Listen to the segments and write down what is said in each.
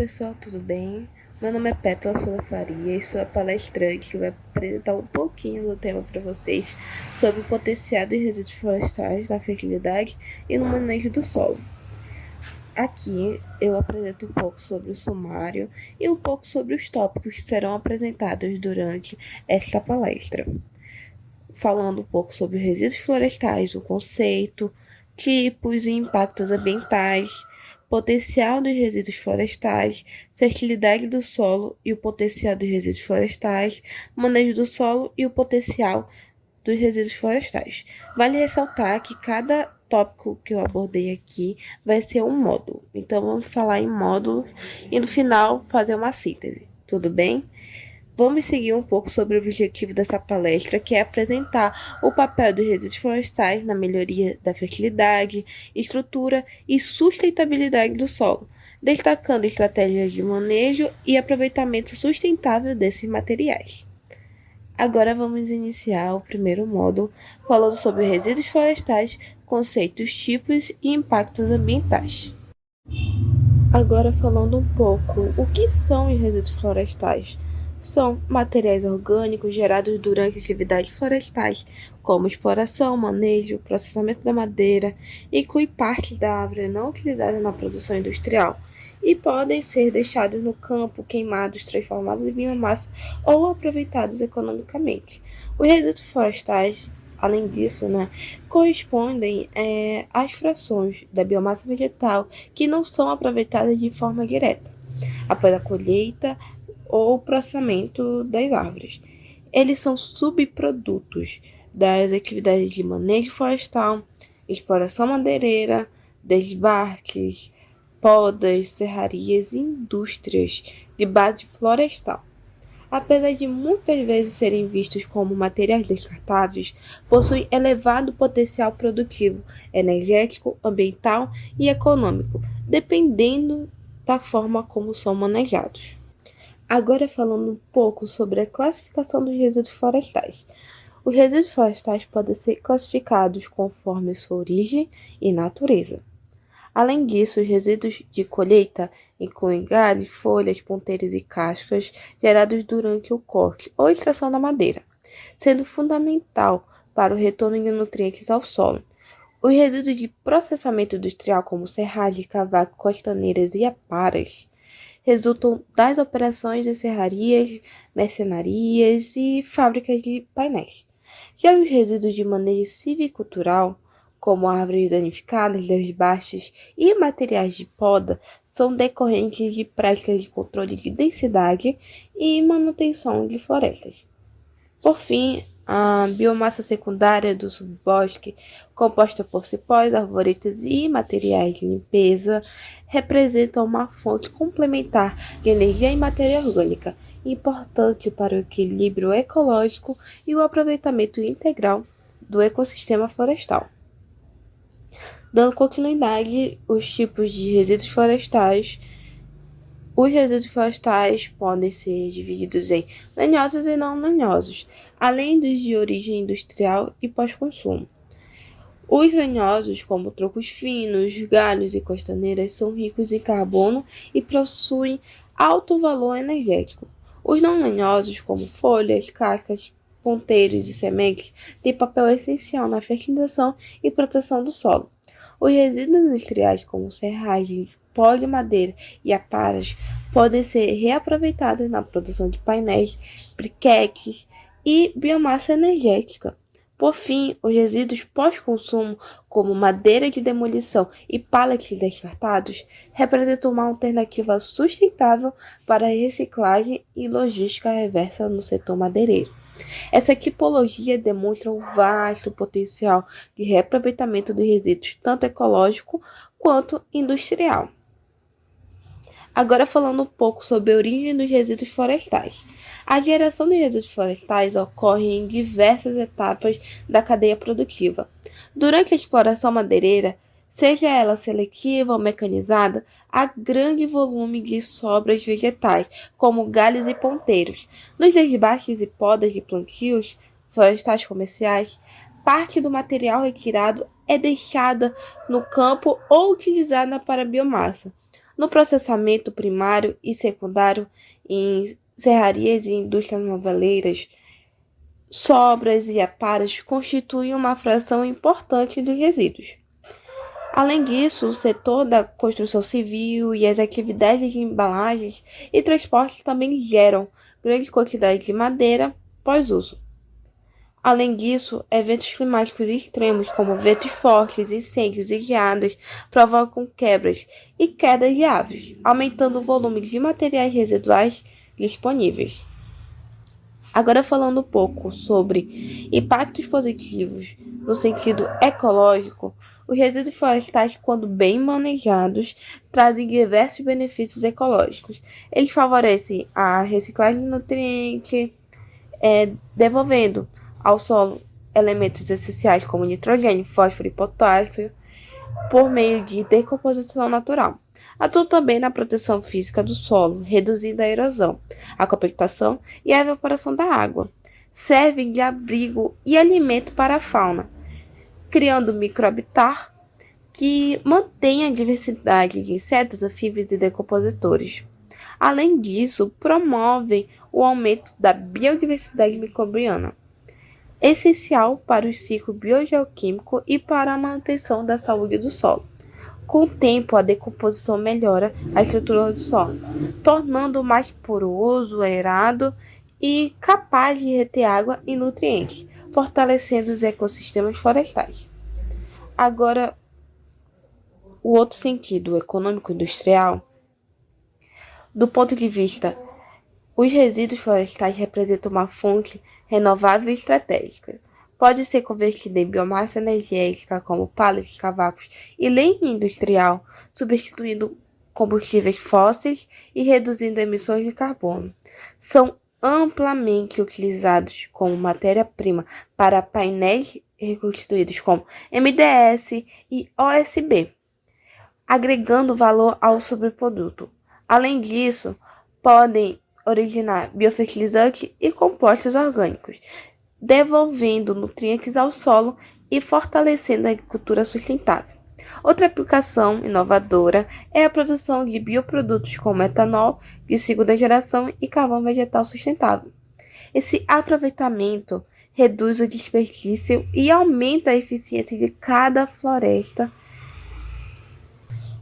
pessoal, tudo bem? Meu nome é Pétala Souza Faria e sou a palestrante que vai apresentar um pouquinho do tema para vocês sobre o potencial dos resíduos florestais na fertilidade e no manejo do solo. Aqui eu apresento um pouco sobre o sumário e um pouco sobre os tópicos que serão apresentados durante esta palestra, falando um pouco sobre os resíduos florestais, o conceito, tipos e impactos ambientais, potencial dos resíduos florestais, fertilidade do solo e o potencial dos resíduos florestais, manejo do solo e o potencial dos resíduos florestais. Vale ressaltar que cada tópico que eu abordei aqui vai ser um módulo. Então, vamos falar em módulos e no final fazer uma síntese. Tudo bem? Vamos seguir um pouco sobre o objetivo dessa palestra, que é apresentar o papel dos resíduos florestais na melhoria da fertilidade, estrutura e sustentabilidade do solo, destacando estratégias de manejo e aproveitamento sustentável desses materiais. Agora vamos iniciar o primeiro módulo, falando sobre resíduos florestais, conceitos, tipos e impactos ambientais. Agora falando um pouco, o que são os resíduos florestais? São materiais orgânicos gerados durante atividades florestais, como exploração, manejo, processamento da madeira, inclui partes da árvore não utilizadas na produção industrial, e podem ser deixados no campo, queimados, transformados em biomassa ou aproveitados economicamente. Os resíduos florestais, além disso, correspondem às frações da biomassa vegetal que não são aproveitadas de forma direta, após a colheita ou processamento das árvores. Eles são subprodutos das atividades de manejo florestal, exploração madeireira, desbarques, podas, serrarias e indústrias de base florestal. Apesar de muitas vezes serem vistos como materiais descartáveis, possuem elevado potencial produtivo, energético, ambiental e econômico, dependendo da forma como são manejados. Agora falando um pouco sobre a classificação dos resíduos florestais. Os resíduos florestais podem ser classificados conforme sua origem e natureza. Além disso, os resíduos de colheita incluem galhos, folhas, ponteiros e cascas gerados durante o corte ou extração da madeira, sendo fundamental para o retorno de nutrientes ao solo. Os resíduos de processamento industrial, como serragem, cavaco, costaneiras e aparas, resultam das operações de serrarias, mercenarias e fábricas de painéis. Já os resíduos de manejo silvicultural, como árvores danificadas, desbastes e materiais de poda, são decorrentes de práticas de controle de densidade e manutenção de florestas. Por fim, a biomassa secundária do subbosque, composta por cipós, arvoretas e materiais de limpeza, representa uma fonte complementar de energia e matéria orgânica, importante para o equilíbrio ecológico e o aproveitamento integral do ecossistema florestal. Dando continuidade aos tipos de resíduos florestais, os resíduos florestais podem ser divididos em lenhosos e não lenhosos, além dos de origem industrial e pós-consumo. Os lenhosos, como troncos finos, galhos e costaneiras, são ricos em carbono e possuem alto valor energético. Os não lenhosos, como folhas, cascas, ponteiros e sementes, têm papel essencial na fertilização e proteção do solo. Os resíduos industriais, como serragens, pó de madeira e aparas, podem ser reaproveitados na produção de painéis, briquetes e biomassa energética. Por fim, os resíduos pós-consumo, como madeira de demolição e pallets descartados, representam uma alternativa sustentável para a reciclagem e logística reversa no setor madeireiro. Essa tipologia demonstra um vasto potencial de reaproveitamento dos resíduos, tanto ecológico quanto industrial. Agora falando um pouco sobre a origem dos resíduos florestais. A geração de resíduos florestais ocorre em diversas etapas da cadeia produtiva. Durante a exploração madeireira, seja ela seletiva ou mecanizada, há grande volume de sobras vegetais, como galhos e ponteiros. Nos desbastes e podas de plantios florestais comerciais, parte do material retirado é deixada no campo ou utilizada para biomassa. No processamento primário e secundário, em serrarias e indústrias moveleiras, sobras e aparas constituem uma fração importante dos resíduos. Além disso, o setor da construção civil e as atividades de embalagens e transportes também geram grandes quantidades de madeira pós-uso. Além disso, eventos climáticos extremos, como ventos fortes, incêndios e geadas, provocam quebras e quedas de árvores, aumentando o volume de materiais residuais disponíveis. Agora falando um pouco sobre impactos positivos no sentido ecológico, os resíduos florestais, quando bem manejados, trazem diversos benefícios ecológicos. Eles favorecem a reciclagem de nutrientes, devolvendo ao solo elementos essenciais como nitrogênio, fósforo e potássio por meio de decomposição natural. Atua também na proteção física do solo, reduzindo a erosão, a compactação e a evaporação da água. Servem de abrigo e alimento para a fauna, criando microhabitat que mantém a diversidade de insetos, anfíbios e decompositores. Além disso, promovem o aumento da biodiversidade microbiana, essencial para o ciclo biogeoquímico e para a manutenção da saúde do solo. Com o tempo, a decomposição melhora a estrutura do solo, tornando-o mais poroso, aerado e capaz de reter água e nutrientes, fortalecendo os ecossistemas florestais. Agora, o outro sentido econômico-industrial, do ponto de vista, os resíduos florestais representam uma fonte renovável e estratégica. Pode ser convertida em biomassa energética como pallets, cavacos e lenha industrial, substituindo combustíveis fósseis e reduzindo emissões de carbono. São amplamente utilizados como matéria-prima para painéis reconstituídos como MDS e OSB, agregando valor ao subproduto. Além disso, podem originar biofertilizantes e compostos orgânicos, devolvendo nutrientes ao solo e fortalecendo a agricultura sustentável. Outra aplicação inovadora é a produção de bioprodutos como etanol de segunda geração e carvão vegetal sustentável. Esse aproveitamento reduz o desperdício e aumenta a eficiência de cada floresta,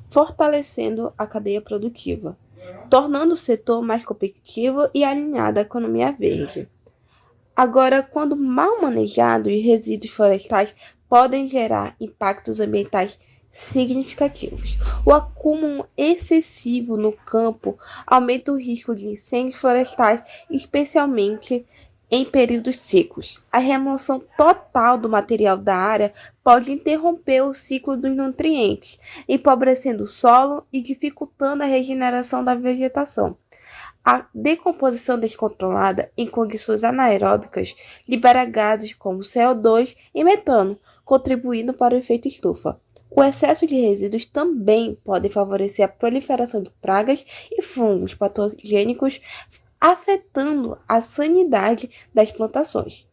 fortalecendo a cadeia produtiva, tornando o setor mais competitivo e alinhado à economia verde. Agora, quando mal manejados, os resíduos florestais podem gerar impactos ambientais significativos. O acúmulo excessivo no campo aumenta o risco de incêndios florestais, especialmente em períodos secos. A remoção total do material da área pode interromper o ciclo dos nutrientes, empobrecendo o solo e dificultando a regeneração da vegetação. A decomposição descontrolada em condições anaeróbicas libera gases como CO2 e metano, contribuindo para o efeito estufa. O excesso de resíduos também pode favorecer a proliferação de pragas e fungos patogênicos, afetando a sanidade das plantações.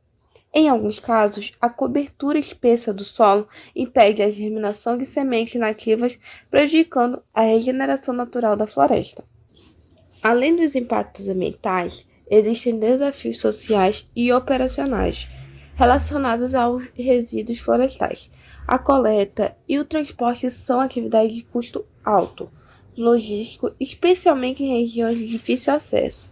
Em alguns casos, a cobertura espessa do solo impede a germinação de sementes nativas, prejudicando a regeneração natural da floresta. Além dos impactos ambientais, existem desafios sociais e operacionais relacionados aos resíduos florestais. A coleta e o transporte são atividades de custo alto, logístico, especialmente em regiões de difícil acesso.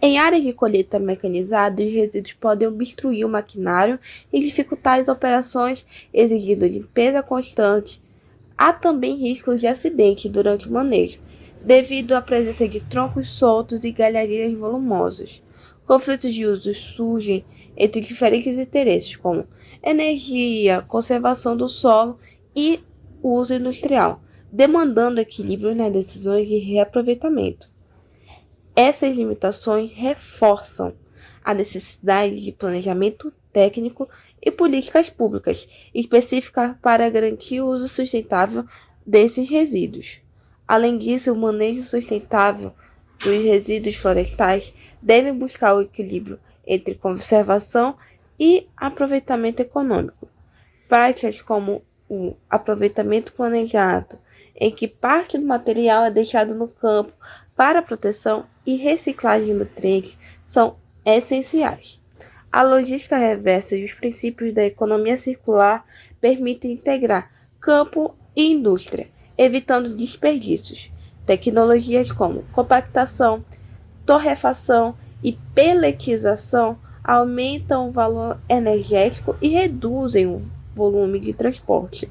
Em áreas de colheita mecanizada, os resíduos podem obstruir o maquinário e dificultar as operações, exigindo limpeza constante. Há também riscos de acidente durante o manejo, devido à presença de troncos soltos e galharias volumosas. Conflitos de uso surgem entre diferentes interesses, como energia, conservação do solo e uso industrial, demandando equilíbrio nas decisões de reaproveitamento. Essas limitações reforçam a necessidade de planejamento técnico e políticas públicas específicas para garantir o uso sustentável desses resíduos. Além disso, o manejo sustentável dos resíduos florestais deve buscar o equilíbrio entre conservação e aproveitamento econômico. Práticas como o aproveitamento planejado em que parte do material é deixado no campo para proteção e reciclagem de nutrientes, são essenciais. A logística reversa e os princípios da economia circular permitem integrar campo e indústria, evitando desperdícios. Tecnologias como compactação, torrefação e peletização aumentam o valor energético e reduzem o volume de transporte.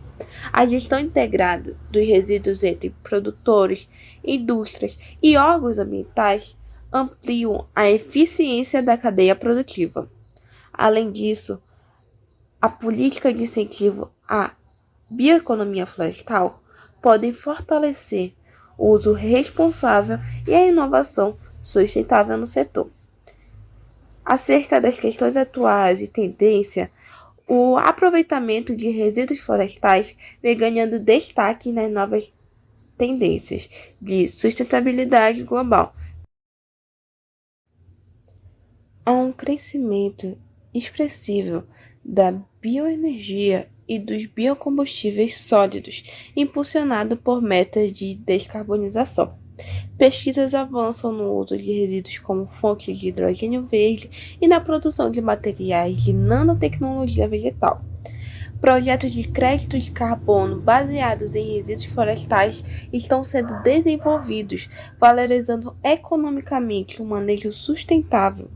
A gestão integrada dos resíduos entre produtores, indústrias e órgãos ambientais ampliam a eficiência da cadeia produtiva. Além disso, a política de incentivo à bioeconomia florestal podem fortalecer o uso responsável e a inovação sustentável no setor. Acerca das questões atuais e tendência, o aproveitamento de resíduos florestais vem ganhando destaque nas novas tendências de sustentabilidade global. Há um crescimento expressivo da bioenergia e dos biocombustíveis sólidos, impulsionado por metas de descarbonização. Pesquisas avançam no uso de resíduos como fonte de hidrogênio verde e na produção de materiais de nanotecnologia vegetal. Projetos de crédito de carbono baseados em resíduos florestais estão sendo desenvolvidos, valorizando economicamente o manejo sustentável.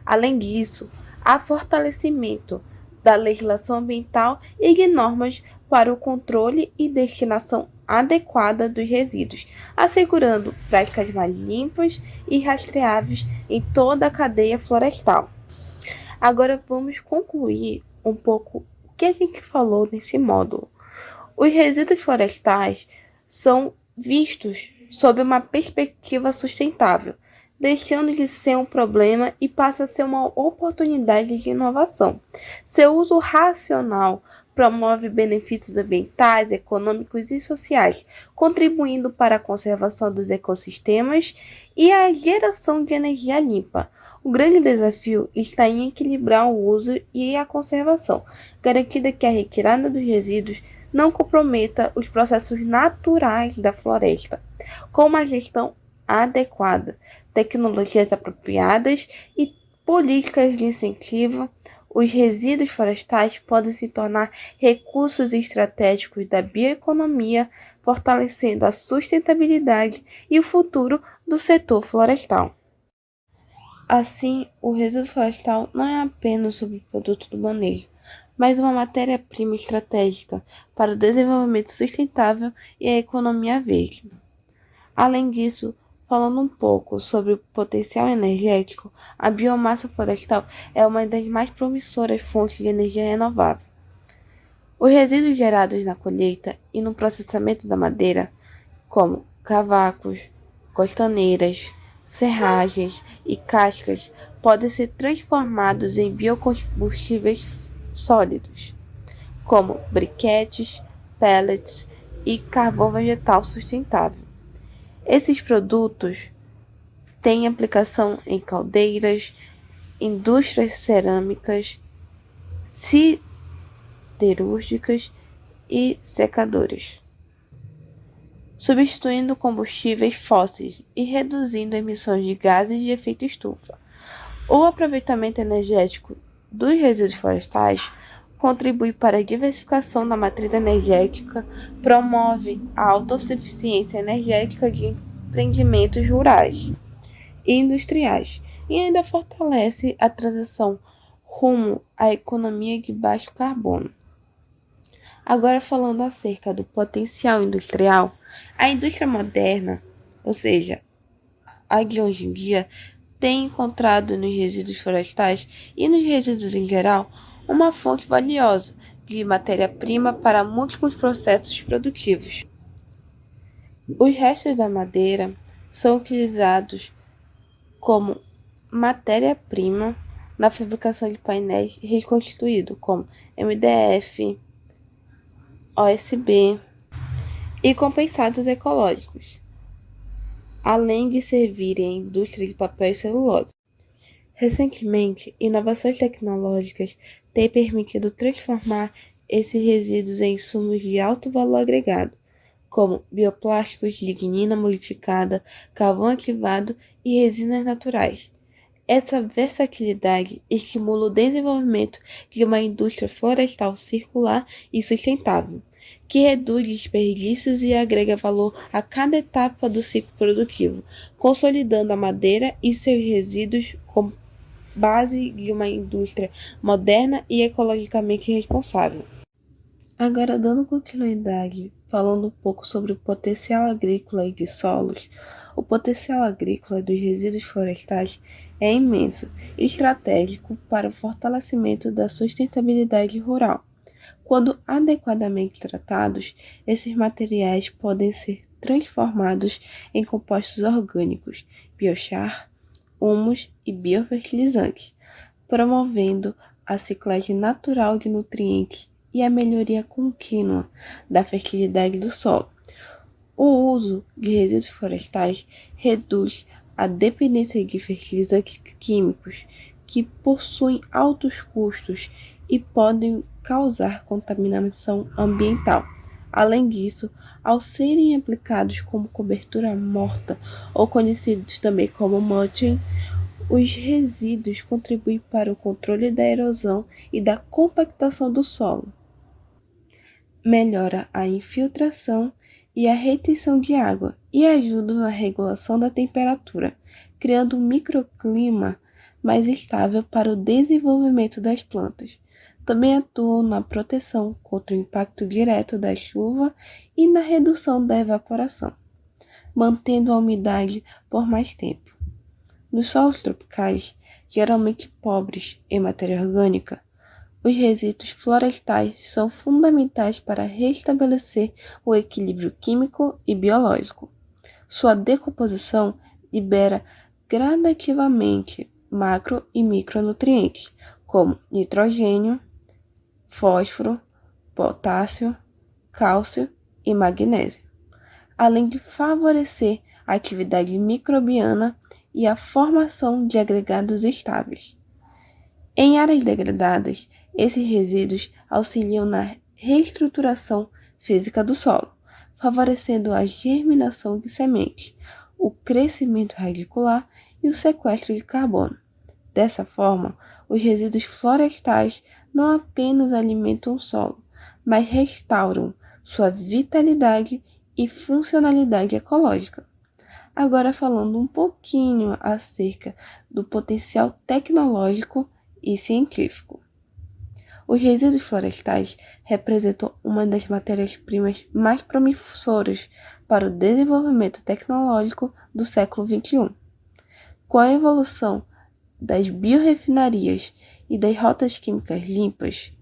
Além disso, há fortalecimento da legislação ambiental e de normas para o controle e destinação adequada dos resíduos, assegurando práticas mais limpas e rastreáveis em toda a cadeia florestal. Agora vamos concluir um pouco o que a gente falou nesse módulo. Os resíduos florestais são vistos sob uma perspectiva sustentável, deixando de ser um problema e passa a ser uma oportunidade de inovação. Seu uso racional promove benefícios ambientais, econômicos e sociais, contribuindo para a conservação dos ecossistemas e a geração de energia limpa. O grande desafio está em equilibrar o uso e a conservação, garantindo que a retirada dos resíduos não comprometa os processos naturais da floresta, com uma gestão adequada, tecnologias apropriadas e políticas de incentivo. Os resíduos florestais podem se tornar recursos estratégicos da bioeconomia, fortalecendo a sustentabilidade e o futuro do setor florestal. Assim, o resíduo florestal não é apenas sobre o produto do manejo, mas uma matéria-prima estratégica para o desenvolvimento sustentável e a economia verde. Além disso, falando um pouco sobre o potencial energético, a biomassa florestal é uma das mais promissoras fontes de energia renovável. Os resíduos gerados na colheita e no processamento da madeira, como cavacos, costaneiras, serragens e cascas, podem ser transformados em biocombustíveis sólidos, como briquetes, pellets e carvão vegetal sustentável. Esses produtos têm aplicação em caldeiras, indústrias cerâmicas, siderúrgicas e secadoras, substituindo combustíveis fósseis e reduzindo emissões de gases de efeito estufa. O aproveitamento energético dos resíduos florestais contribui para a diversificação da matriz energética, promove a autossuficiência energética de empreendimentos rurais e industriais e ainda fortalece a transição rumo à economia de baixo carbono. Agora falando acerca do potencial industrial, a indústria moderna, ou seja, a de hoje em dia, tem encontrado nos resíduos florestais e nos resíduos em geral uma fonte valiosa de matéria-prima para múltiplos processos produtivos. Os restos da madeira são utilizados como matéria-prima na fabricação de painéis reconstituídos, como MDF, OSB e compensados ecológicos, além de servirem à indústria de papel e celulose. Recentemente, inovações tecnológicas têm permitido transformar esses resíduos em insumos de alto valor agregado, como bioplásticos, lignina modificada, carvão ativado e resinas naturais. Essa versatilidade estimula o desenvolvimento de uma indústria florestal circular e sustentável, que reduz desperdícios e agrega valor a cada etapa do ciclo produtivo, consolidando a madeira e seus resíduos como base de uma indústria moderna e ecologicamente responsável. Agora, dando continuidade, falando um pouco sobre o potencial agrícola e de solos, o potencial agrícola dos resíduos florestais é imenso e estratégico para o fortalecimento da sustentabilidade rural. Quando adequadamente tratados, esses materiais podem ser transformados em compostos orgânicos, biochar, humus e biofertilizantes, promovendo a ciclagem natural de nutrientes e a melhoria contínua da fertilidade do solo. O uso de resíduos florestais reduz a dependência de fertilizantes químicos, que possuem altos custos e podem causar contaminação ambiental. Além disso, ao serem aplicados como cobertura morta, ou conhecidos também como mulching, os resíduos contribuem para o controle da erosão e da compactação do solo, melhora a infiltração e a retenção de água e ajudam na regulação da temperatura, criando um microclima mais estável para o desenvolvimento das plantas. Também atuam na proteção contra o impacto direto da chuva e na redução da evaporação, mantendo a umidade por mais tempo. Nos solos tropicais, geralmente pobres em matéria orgânica, os resíduos florestais são fundamentais para restabelecer o equilíbrio químico e biológico. Sua decomposição libera gradativamente macro e micronutrientes, como nitrogênio, fósforo, potássio, cálcio e magnésio, além de favorecer a atividade microbiana e a formação de agregados estáveis. Em áreas degradadas, esses resíduos auxiliam na reestruturação física do solo, favorecendo a germinação de sementes, o crescimento radicular e o sequestro de carbono. Dessa forma, os resíduos florestais não apenas alimentam o solo, mas restauram sua vitalidade e funcionalidade ecológica. Agora falando um pouquinho acerca do potencial tecnológico e científico. Os resíduos florestais representam uma das matérias-primas mais promissoras para o desenvolvimento tecnológico do século XXI. Com a evolução das biorefinarias e das rotas químicas limpas,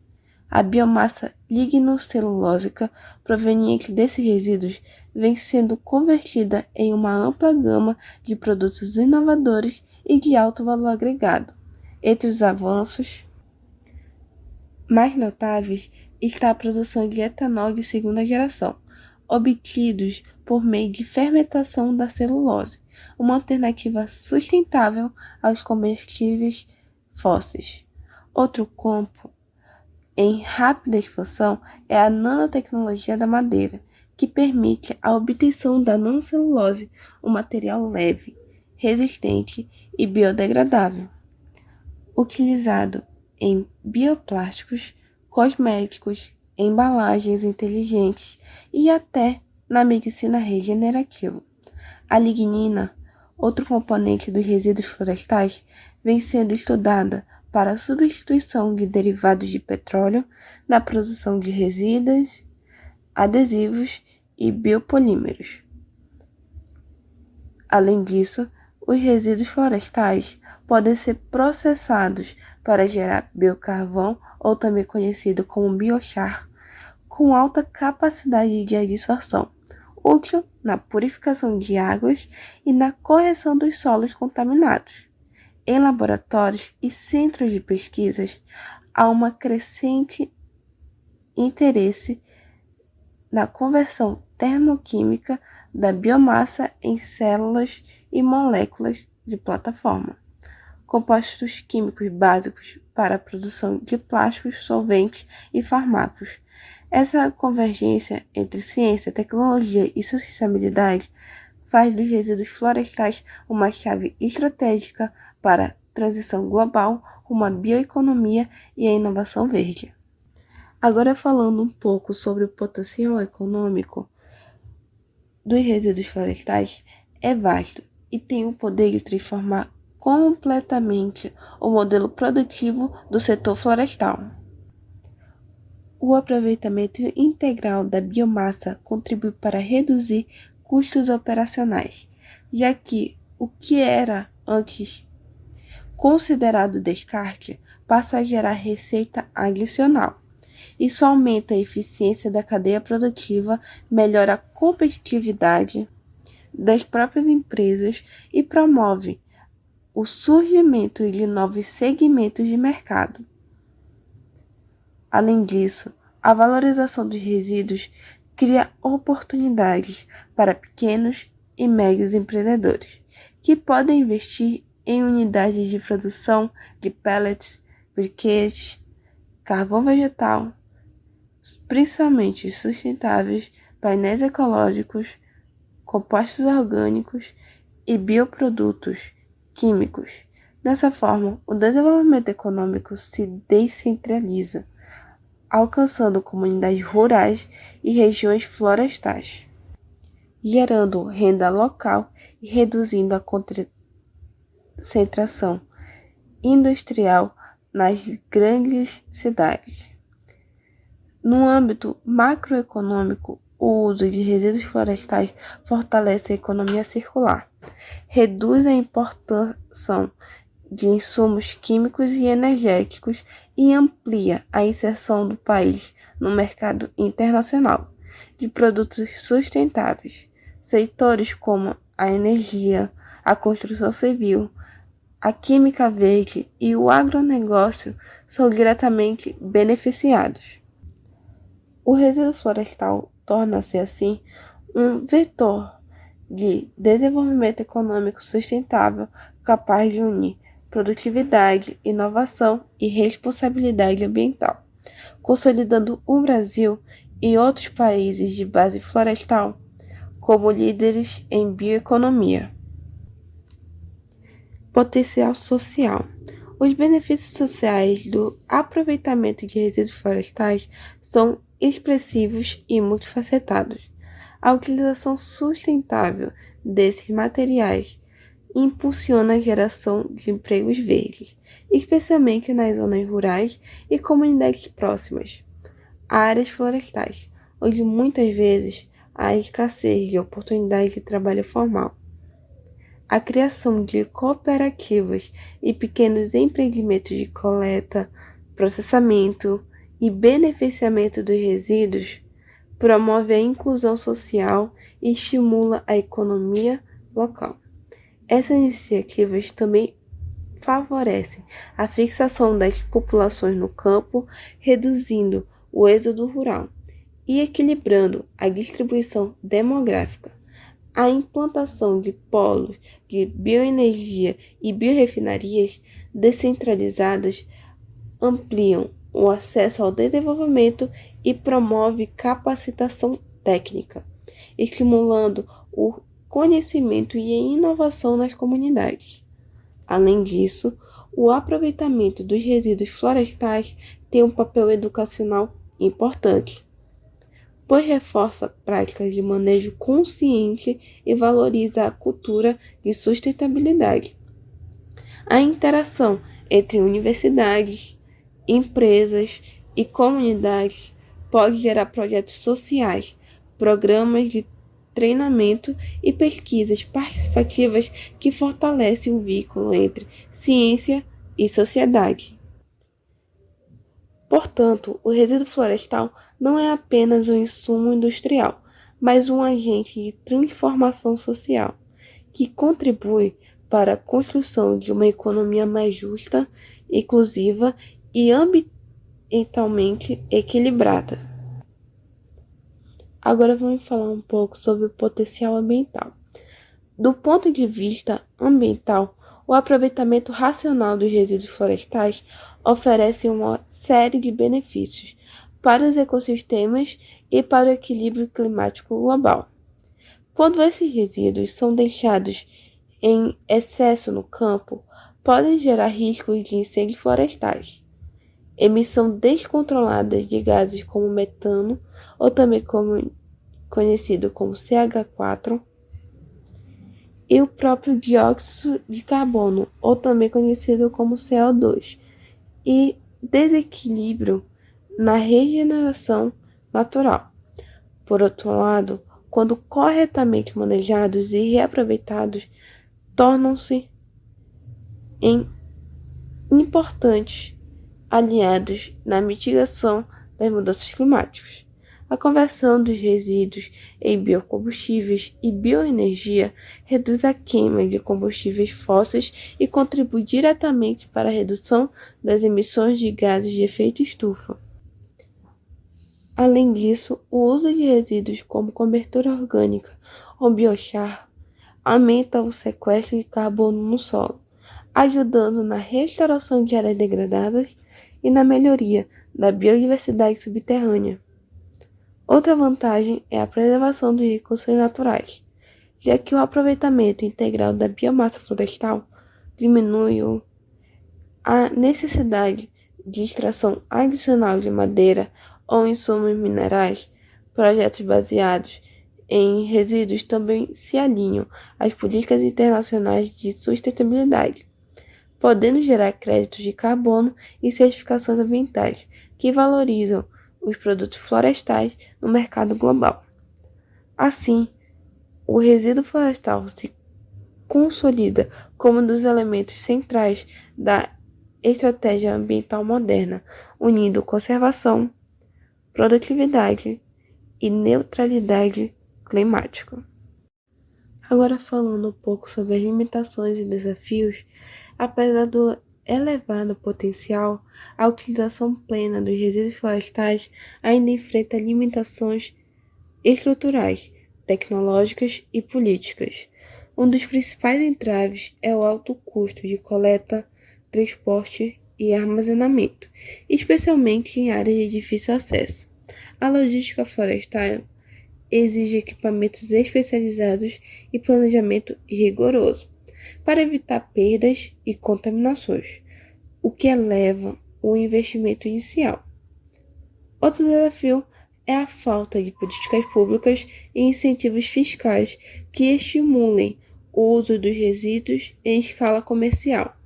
a biomassa lignocelulósica proveniente desses resíduos vem sendo convertida em uma ampla gama de produtos inovadores e de alto valor agregado. Entre os avanços mais notáveis está a produção de etanol de segunda geração, obtidos por meio de fermentação da celulose, uma alternativa sustentável aos combustíveis fósseis. Outro campo em rápida expansão é a nanotecnologia da madeira, que permite a obtenção da nanocelulose, um material leve, resistente e biodegradável, utilizado em bioplásticos, cosméticos, embalagens inteligentes e até na medicina regenerativa. A lignina, outro componente dos resíduos florestais, vem sendo estudada para a substituição de derivados de petróleo na produção de resíduos, adesivos e biopolímeros. Além disso, os resíduos florestais podem ser processados para gerar biocarvão, ou também conhecido como biochar, com alta capacidade de adsorção, útil na purificação de águas e na correção dos solos contaminados. Em laboratórios e centros de pesquisas, há uma crescente interesse na conversão termoquímica da biomassa em células e moléculas de plataforma, compostos químicos básicos para a produção de plásticos, solventes e fármacos. Essa convergência entre ciência, tecnologia e sustentabilidade faz dos resíduos florestais uma chave estratégica para a transição global rumo à bioeconomia e à inovação verde. Agora falando um pouco sobre o potencial econômico dos resíduos florestais, é vasto e tem o poder de transformar completamente o modelo produtivo do setor florestal. O aproveitamento integral da biomassa contribui para reduzir custos operacionais, já que o que era antes considerado descarte passa a gerar receita adicional. Isso aumenta a eficiência da cadeia produtiva, melhora a competitividade das próprias empresas e promove o surgimento de novos segmentos de mercado. Além disso, a valorização dos resíduos cria oportunidades para pequenos e médios empreendedores, que podem investir em unidades de produção de pellets, briquetes, carvão vegetal, principalmente sustentáveis, painéis ecológicos, compostos orgânicos e bioprodutos químicos. Dessa forma, o desenvolvimento econômico se descentraliza, alcançando comunidades rurais e regiões florestais, gerando renda local e reduzindo a concentração industrial nas grandes cidades. No âmbito macroeconômico, o uso de resíduos florestais fortalece a economia circular, reduz a importação de insumos químicos e energéticos e amplia a inserção do país no mercado internacional de produtos sustentáveis. Setores como a energia, a construção civil, a química verde e o agronegócio são diretamente beneficiados. O resíduo florestal torna-se, assim, um vetor de desenvolvimento econômico sustentável capaz de unir produtividade, inovação e responsabilidade ambiental, consolidando o Brasil e outros países de base florestal como líderes em bioeconomia. Potencial social. Os benefícios sociais do aproveitamento de resíduos florestais são expressivos e multifacetados. A utilização sustentável desses materiais impulsiona a geração de empregos verdes, especialmente nas zonas rurais e comunidades próximas a áreas florestais, onde muitas vezes há escassez de oportunidades de trabalho formal. A criação de cooperativas e pequenos empreendimentos de coleta, processamento e beneficiamento dos resíduos promove a inclusão social e estimula a economia local. Essas iniciativas também favorecem a fixação das populações no campo, reduzindo o êxodo rural e equilibrando a distribuição demográfica. A implantação de polos de bioenergia e biorefinarias descentralizadas ampliam o acesso ao desenvolvimento e promove capacitação técnica, estimulando o conhecimento e a inovação nas comunidades. Além disso, o aproveitamento dos resíduos florestais tem um papel educacional importante, pois reforça práticas de manejo consciente e valoriza a cultura de sustentabilidade. A interação entre universidades, empresas e comunidades pode gerar projetos sociais, programas de treinamento e pesquisas participativas que fortalecem o vínculo entre ciência e sociedade. Portanto, o resíduo florestal não é apenas um insumo industrial, mas um agente de transformação social, que contribui para a construção de uma economia mais justa, inclusiva e ambientalmente equilibrada. Agora vamos falar um pouco sobre o potencial ambiental. Do ponto de vista ambiental, o aproveitamento racional dos resíduos florestais oferece uma série de benefícios para os ecossistemas e para o equilíbrio climático global. Quando esses resíduos são deixados em excesso no campo, podem gerar riscos de incêndios florestais, emissão descontrolada de gases como metano, ou também conhecido como CH4, e o próprio dióxido de carbono, ou também conhecido como CO2, e desequilíbrio na regeneração natural. Por outro lado, quando corretamente manejados e reaproveitados, tornam-se importantes aliados na mitigação das mudanças climáticas. A conversão dos resíduos em biocombustíveis e bioenergia reduz a queima de combustíveis fósseis e contribui diretamente para a redução das emissões de gases de efeito estufa. Além disso, o uso de resíduos como cobertura orgânica ou biochar aumenta o sequestro de carbono no solo, ajudando na restauração de áreas degradadas e na melhoria da biodiversidade subterrânea. Outra vantagem é a preservação dos recursos naturais, já que o aproveitamento integral da biomassa florestal diminui a necessidade de extração adicional de madeira ou insumos minerais. Projetos baseados em resíduos também se alinham às políticas internacionais de sustentabilidade, podendo gerar créditos de carbono e certificações ambientais que valorizam os produtos florestais no mercado global. Assim, o resíduo florestal se consolida como um dos elementos centrais da estratégia ambiental moderna, unindo conservação, produtividade e neutralidade climática. Agora falando um pouco sobre as limitações e desafios, apesar do elevado potencial, a utilização plena dos resíduos florestais ainda enfrenta limitações estruturais, tecnológicas e políticas. Um dos principais entraves é o alto custo de coleta, transporte e armazenamento, especialmente em áreas de difícil acesso. A logística florestal exige equipamentos especializados e planejamento rigoroso para evitar perdas e contaminações, o que eleva o investimento inicial. Outro desafio é a falta de políticas públicas e incentivos fiscais que estimulem o uso dos resíduos em escala comercial.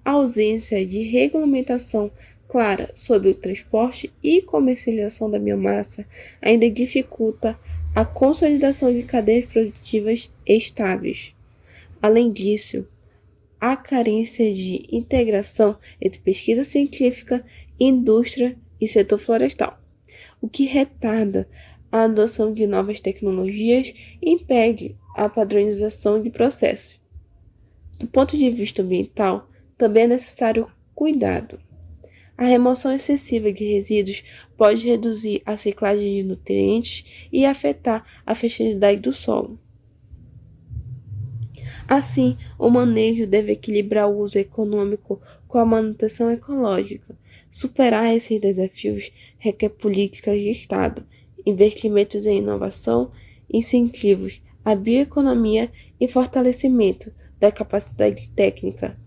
A ausência de regulamentação clara sobre o transporte e comercialização da biomassa ainda dificulta a consolidação de cadeias produtivas estáveis. Além disso, há carência de integração entre pesquisa científica, indústria e setor florestal, o que retarda a adoção de novas tecnologias e impede a padronização de processos. Do ponto de vista ambiental, também é necessário cuidado. A remoção excessiva de resíduos pode reduzir a ciclagem de nutrientes e afetar a fertilidade do solo. Assim, o manejo deve equilibrar o uso econômico com a manutenção ecológica. Superar esses desafios requer políticas de Estado, investimentos em inovação, incentivos à bioeconomia e fortalecimento da capacidade técnica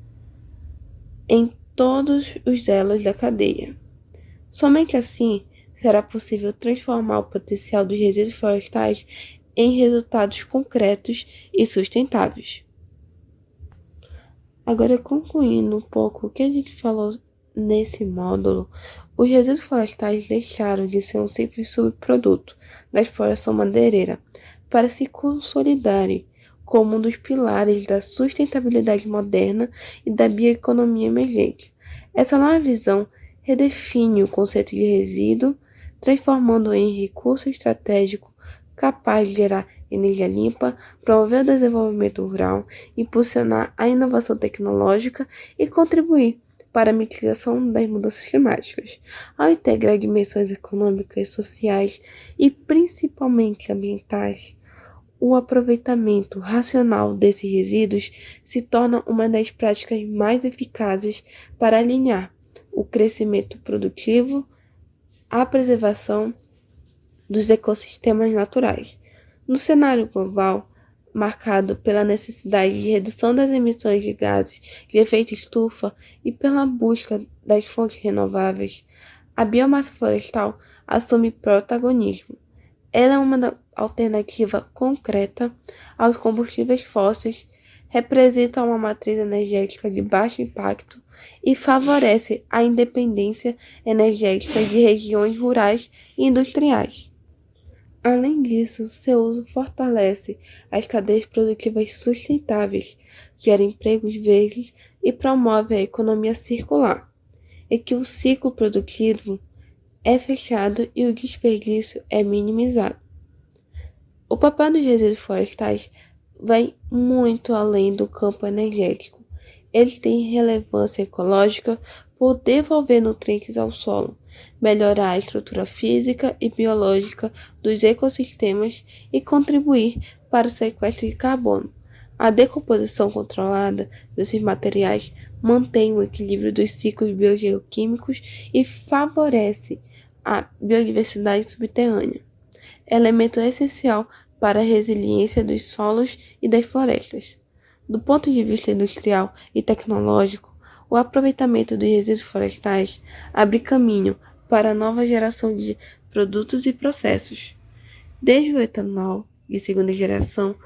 em todos os elos da cadeia. Somente assim será possível transformar o potencial dos resíduos florestais em resultados concretos e sustentáveis. Agora, concluindo um pouco o que a gente falou nesse módulo, os resíduos florestais deixaram de ser um simples subproduto da exploração madeireira para se consolidarem como um dos pilares da sustentabilidade moderna e da bioeconomia emergente. Essa nova visão redefine o conceito de resíduo, transformando-o em recurso estratégico capaz de gerar energia limpa, promover o desenvolvimento rural, impulsionar a inovação tecnológica e contribuir para a mitigação das mudanças climáticas. Ao integrar dimensões econômicas, sociais e principalmente ambientais, o aproveitamento racional desses resíduos se torna uma das práticas mais eficazes para alinhar o crescimento produtivo a preservação dos ecossistemas naturais. No cenário global, marcado pela necessidade de redução das emissões de gases de efeito estufa e pela busca das fontes renováveis, a biomassa florestal assume protagonismo. Ela é uma alternativa concreta aos combustíveis fósseis, representa uma matriz energética de baixo impacto e favorece a independência energética de regiões rurais e industriais. Além disso, seu uso fortalece as cadeias produtivas sustentáveis, gera empregos verdes e promove a economia circular, e que o ciclo produtivo é fechado e o desperdício é minimizado. O papel dos resíduos florestais vai muito além do campo energético. Eles têm relevância ecológica por devolver nutrientes ao solo, melhorar a estrutura física e biológica dos ecossistemas e contribuir para o sequestro de carbono. A decomposição controlada desses materiais mantém o equilíbrio dos ciclos biogeoquímicos e favorece a biodiversidade subterrânea, elemento essencial para a resiliência dos solos e das florestas. Do ponto de vista industrial e tecnológico, o aproveitamento dos resíduos florestais abre caminho para a nova geração de produtos e processos, desde o etanol de segunda geração,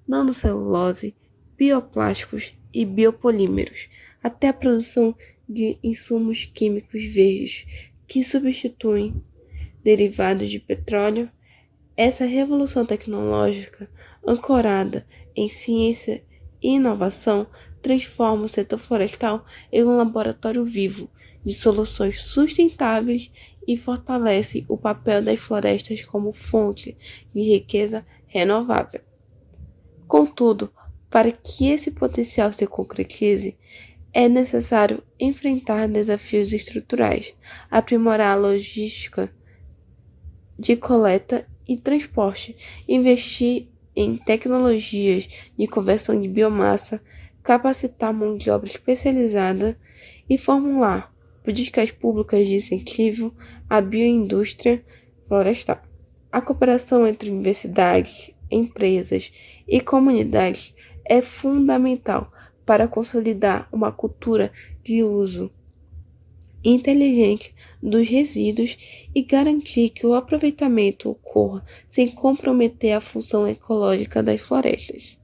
nanocelulose, bioplásticos e biopolímeros, até a produção de insumos químicos verdes que substituem derivados de petróleo. Essa revolução tecnológica, ancorada em ciência e inovação, transforma o setor florestal em um laboratório vivo de soluções sustentáveis e fortalece o papel das florestas como fonte de riqueza renovável. Contudo, para que esse potencial se concretize, é necessário enfrentar desafios estruturais, aprimorar a logística de coleta e transporte, investir em tecnologias de conversão de biomassa, capacitar mão de obra especializada e formular políticas públicas de incentivo à bioindústria florestal. A cooperação entre universidades, empresas e comunidades é fundamental para consolidar uma cultura de uso inteligente dos resíduos e garantir que o aproveitamento ocorra sem comprometer a função ecológica das florestas.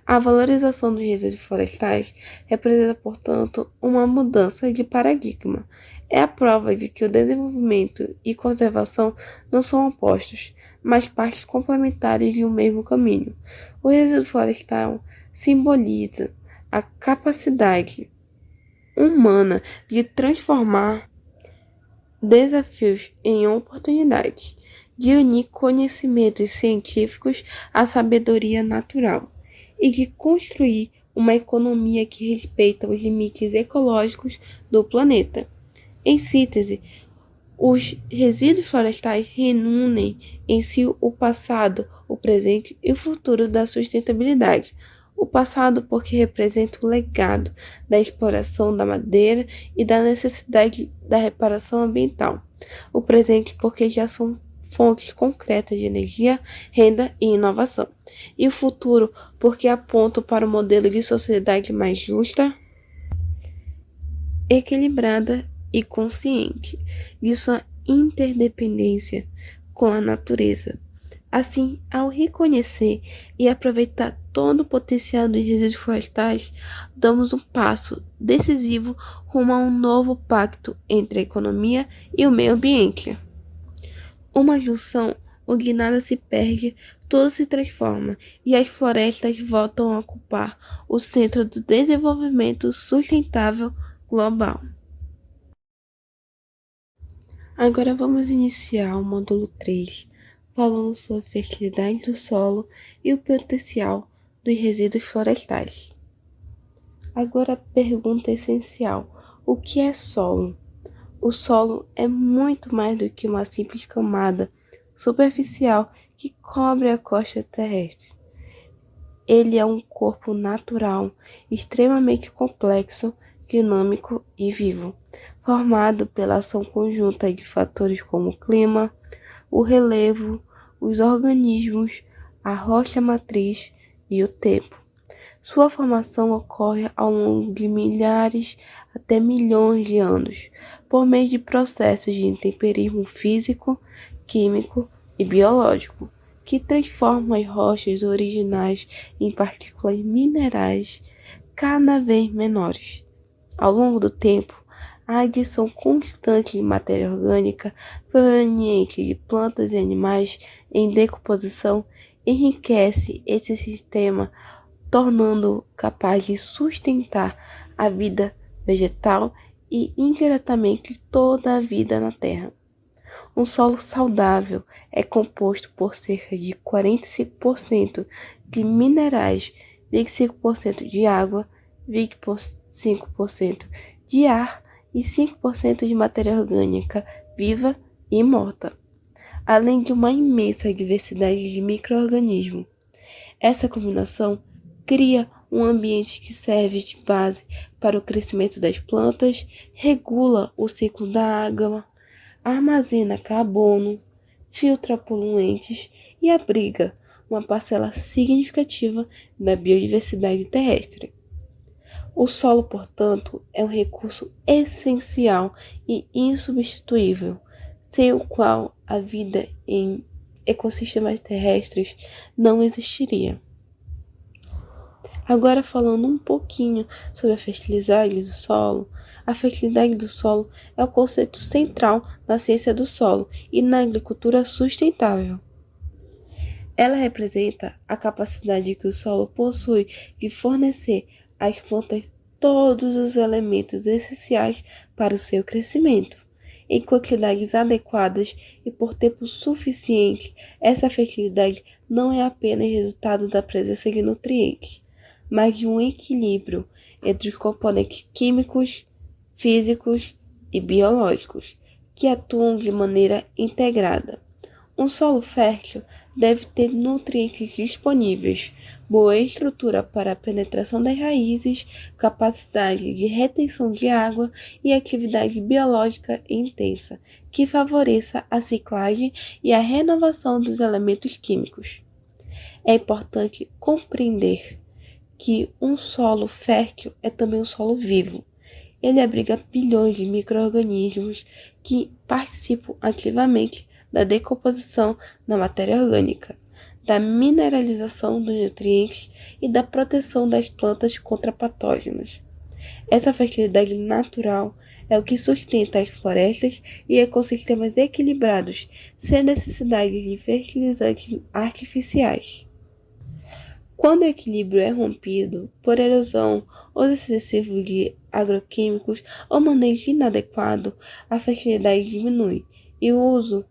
A valorização dos resíduos florestais representa, portanto, uma mudança de paradigma. É a prova de que o desenvolvimento e conservação não são opostos, mas partes complementares de um mesmo caminho. O resíduo florestal simboliza a capacidade humana de transformar desafios em oportunidades, de unir conhecimentos científicos à sabedoria natural e de construir uma economia que respeita os limites ecológicos do planeta. Em síntese, os resíduos florestais reúnem em si o passado, o presente e o futuro da sustentabilidade. O passado porque representa o legado da exploração da madeira e da necessidade da reparação ambiental. O presente porque já são fontes concretas de energia, renda e inovação. E o futuro porque apontam para um modelo de sociedade mais justa, equilibrada e consciente de sua interdependência com a natureza. Assim, ao reconhecer e aproveitar todo o potencial dos resíduos florestais, damos um passo decisivo rumo a um novo pacto entre a economia e o meio ambiente. Uma junção onde nada se perde, tudo se transforma e as florestas voltam a ocupar o centro do desenvolvimento sustentável global. Agora vamos iniciar o módulo 3, falando sobre a fertilidade do solo e o potencial dos resíduos florestais. Agora a pergunta essencial: o que é solo? O solo é muito mais do que uma simples camada superficial que cobre a costa terrestre. Ele é um corpo natural, extremamente complexo, dinâmico e vivo, formado pela ação conjunta de fatores como o clima, o relevo, os organismos, a rocha matriz e o tempo. Sua formação ocorre ao longo de milhares até milhões de anos, por meio de processos de intemperismo físico, químico e biológico, que transformam as rochas originais em partículas minerais cada vez menores. Ao longo do tempo, a adição constante de matéria orgânica proveniente de plantas e animais em decomposição enriquece esse sistema, tornando-o capaz de sustentar a vida vegetal e indiretamente toda a vida na Terra. Um solo saudável é composto por cerca de 45% de minerais, 25% de água, 25% de ar e 5% de matéria orgânica viva e morta, além de uma imensa diversidade de micro-organismos. Essa combinação cria um ambiente que serve de base para o crescimento das plantas, regula o ciclo da água, armazena carbono, filtra poluentes e abriga uma parcela significativa da biodiversidade terrestre. O solo, portanto, é um recurso essencial e insubstituível, sem o qual a vida em ecossistemas terrestres não existiria. Agora, falando um pouquinho sobre a fertilidade do solo, a fertilidade do solo é o conceito central na ciência do solo e na agricultura sustentável. Ela representa a capacidade que o solo possui de fornecer às plantas todos os elementos essenciais para o seu crescimento. Em quantidades adequadas e por tempo suficiente, essa fertilidade não é apenas resultado da presença de nutrientes, mas de um equilíbrio entre os componentes químicos, físicos e biológicos, que atuam de maneira integrada. Um solo fértil deve ter nutrientes disponíveis, boa estrutura para a penetração das raízes, capacidade de retenção de água e atividade biológica intensa, que favoreça a ciclagem e a renovação dos elementos químicos. É importante compreender que um solo fértil é também um solo vivo. Ele abriga bilhões de micro-organismos que participam ativamente da decomposição da matéria orgânica, da mineralização dos nutrientes e da proteção das plantas contra patógenos. Essa fertilidade natural é o que sustenta as florestas e ecossistemas equilibrados, sem necessidade de fertilizantes artificiais. Quando o equilíbrio é rompido por erosão, uso excessivo de agroquímicos ou manejo inadequado, a fertilidade diminui e o uso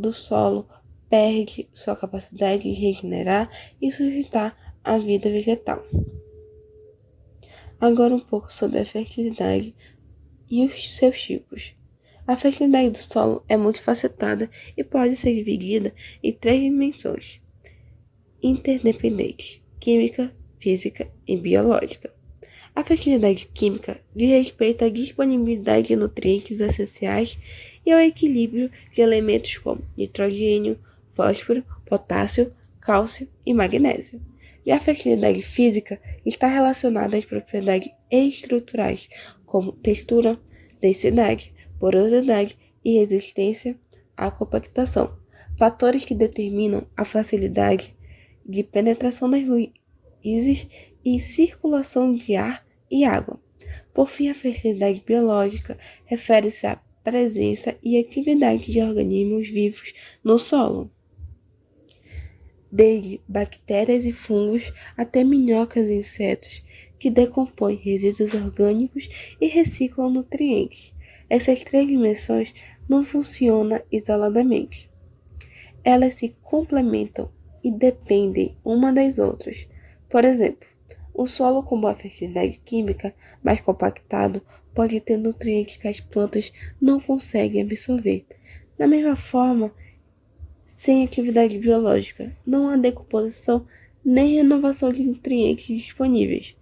do solo perde sua capacidade de regenerar e sustentar a vida vegetal. Agora um pouco sobre a fertilidade e os seus tipos. A fertilidade do solo é multifacetada e pode ser dividida em três dimensões interdependentes: química, física e biológica. A fertilidade química diz respeito à disponibilidade de nutrientes essenciais e ao equilíbrio de elementos como nitrogênio, fósforo, potássio, cálcio e magnésio. E a fertilidade física está relacionada às propriedades estruturais, como textura, densidade, porosidade e resistência à compactação, fatores que determinam a facilidade de penetração das raízes e circulação de ar e água. Por fim, a fertilidade biológica refere-se à presença e atividade de organismos vivos no solo, desde bactérias e fungos até minhocas e insetos, que decompõem resíduos orgânicos e reciclam nutrientes. Essas três dimensões não funcionam isoladamente. Elas se complementam e dependem uma das outras. Por exemplo, o solo com boa fertilidade química, mais compactado, pode ter nutrientes que as plantas não conseguem absorver. Da mesma forma, sem atividade biológica, não há decomposição nem renovação de nutrientes disponíveis.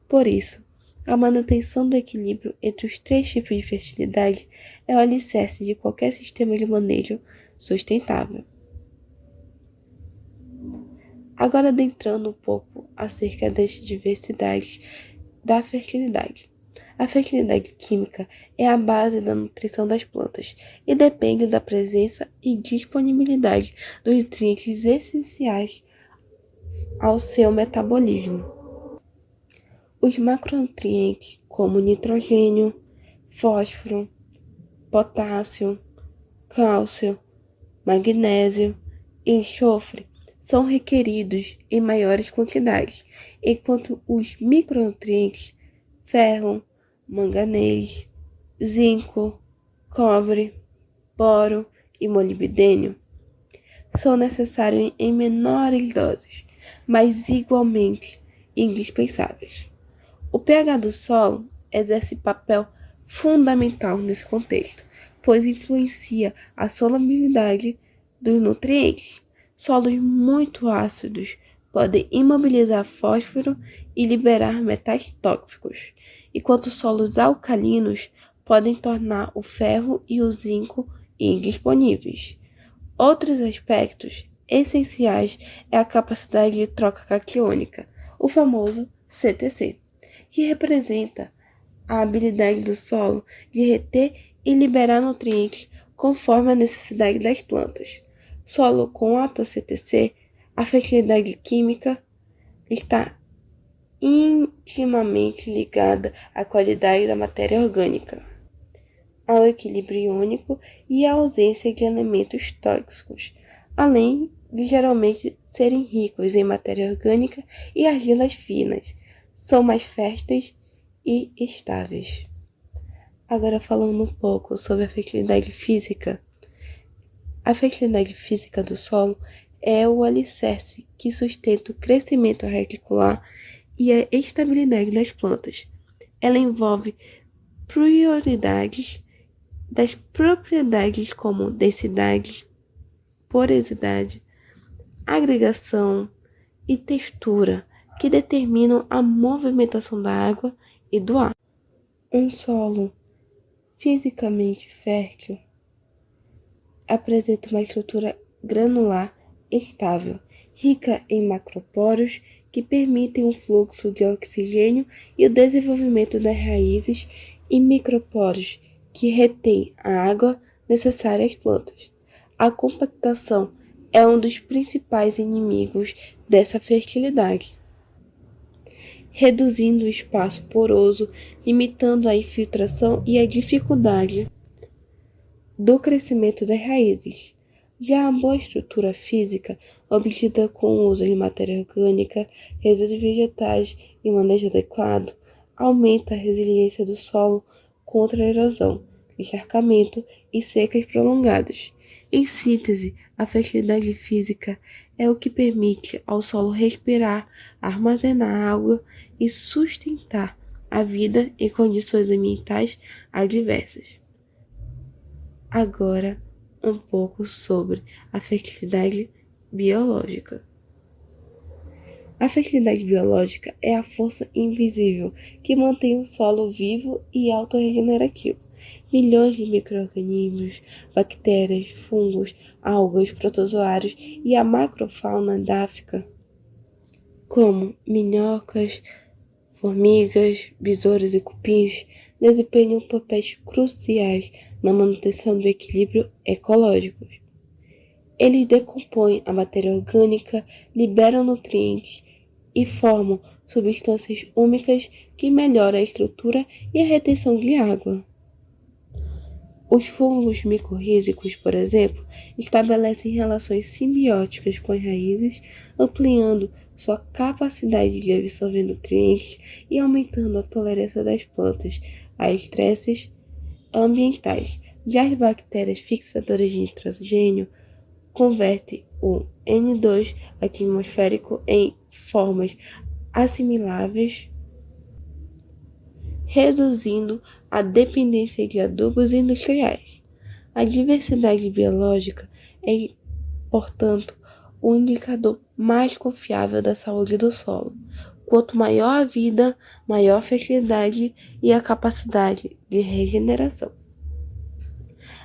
Por isso, A manutenção do equilíbrio entre os três tipos de fertilidade é o alicerce de qualquer sistema de manejo sustentável. Agora, adentrando um pouco acerca das diversidades da fertilidade. A fertilidade química é a base da nutrição das plantas e depende da presença e disponibilidade dos nutrientes essenciais ao seu metabolismo. Os macronutrientes, como nitrogênio, fósforo, potássio, cálcio, magnésio e enxofre, são requeridos em maiores quantidades, enquanto os micronutrientes, ferro, manganês, zinco, cobre, boro e molibdênio, são necessários em menores doses, mas igualmente indispensáveis. O pH do solo exerce papel fundamental nesse contexto, pois influencia a solubilidade dos nutrientes. Solos muito ácidos podem imobilizar fósforo e liberar metais tóxicos, enquanto solos alcalinos podem tornar o ferro e o zinco indisponíveis. Outros aspectos essenciais é a capacidade de troca catiônica, o famoso CTC, que representa a habilidade do solo de reter e liberar nutrientes conforme a necessidade das plantas. Solo com alta CTC, a fertilidade química está intimamente ligada à qualidade da matéria orgânica, ao equilíbrio iônico e à ausência de elementos tóxicos, além de geralmente serem ricos em matéria orgânica e argilas finas, são mais férteis e estáveis. Agora falando um pouco sobre a fertilidade física. A fertilidade física do solo é o alicerce que sustenta o crescimento reticular e a estabilidade das plantas. Ela envolve prioridades das propriedades como densidade, porosidade, agregação e textura, que determinam a movimentação da água e do ar. Um solo fisicamente fértil apresenta uma estrutura granular estável, rica em macroporos que permitem o fluxo de oxigênio e o desenvolvimento das raízes, e microporos que retêm a água necessária às plantas. A compactação é um dos principais inimigos dessa fertilidade, reduzindo o espaço poroso, limitando a infiltração e a dificuldade do crescimento das raízes. Já a boa estrutura física, obtida com o uso de matéria orgânica, resíduos vegetais e manejo adequado, aumenta a resiliência do solo contra a erosão, encharcamento e secas prolongadas. Em síntese, a fertilidade física é o que permite ao solo respirar, armazenar água e sustentar a vida em condições ambientais adversas. Agora, um pouco sobre a fertilidade biológica. A fertilidade biológica é a força invisível que mantém o solo vivo e autorregenerativo. Milhões de micro-organismos, bactérias, fungos, algas, protozoários e a macrofauna dáfica, como minhocas, formigas, besouros e cupins, desempenham papéis cruciais na manutenção do equilíbrio ecológico. Eles decompõem a matéria orgânica, liberam nutrientes e formam substâncias úmicas que melhoram a estrutura e a retenção de água. Os fungos micorrízicos, por exemplo, estabelecem relações simbióticas com as raízes, ampliando sua capacidade de absorver nutrientes e aumentando a tolerância das plantas a estresses ambientais. Já as bactérias fixadoras de nitrogênio convertem o N2 atmosférico em formas assimiláveis, reduzindo a dependência de adubos industriais. A diversidade biológica é, portanto, o indicador mais confiável da saúde do solo. Quanto maior a vida, maior a fertilidade e a capacidade de regeneração.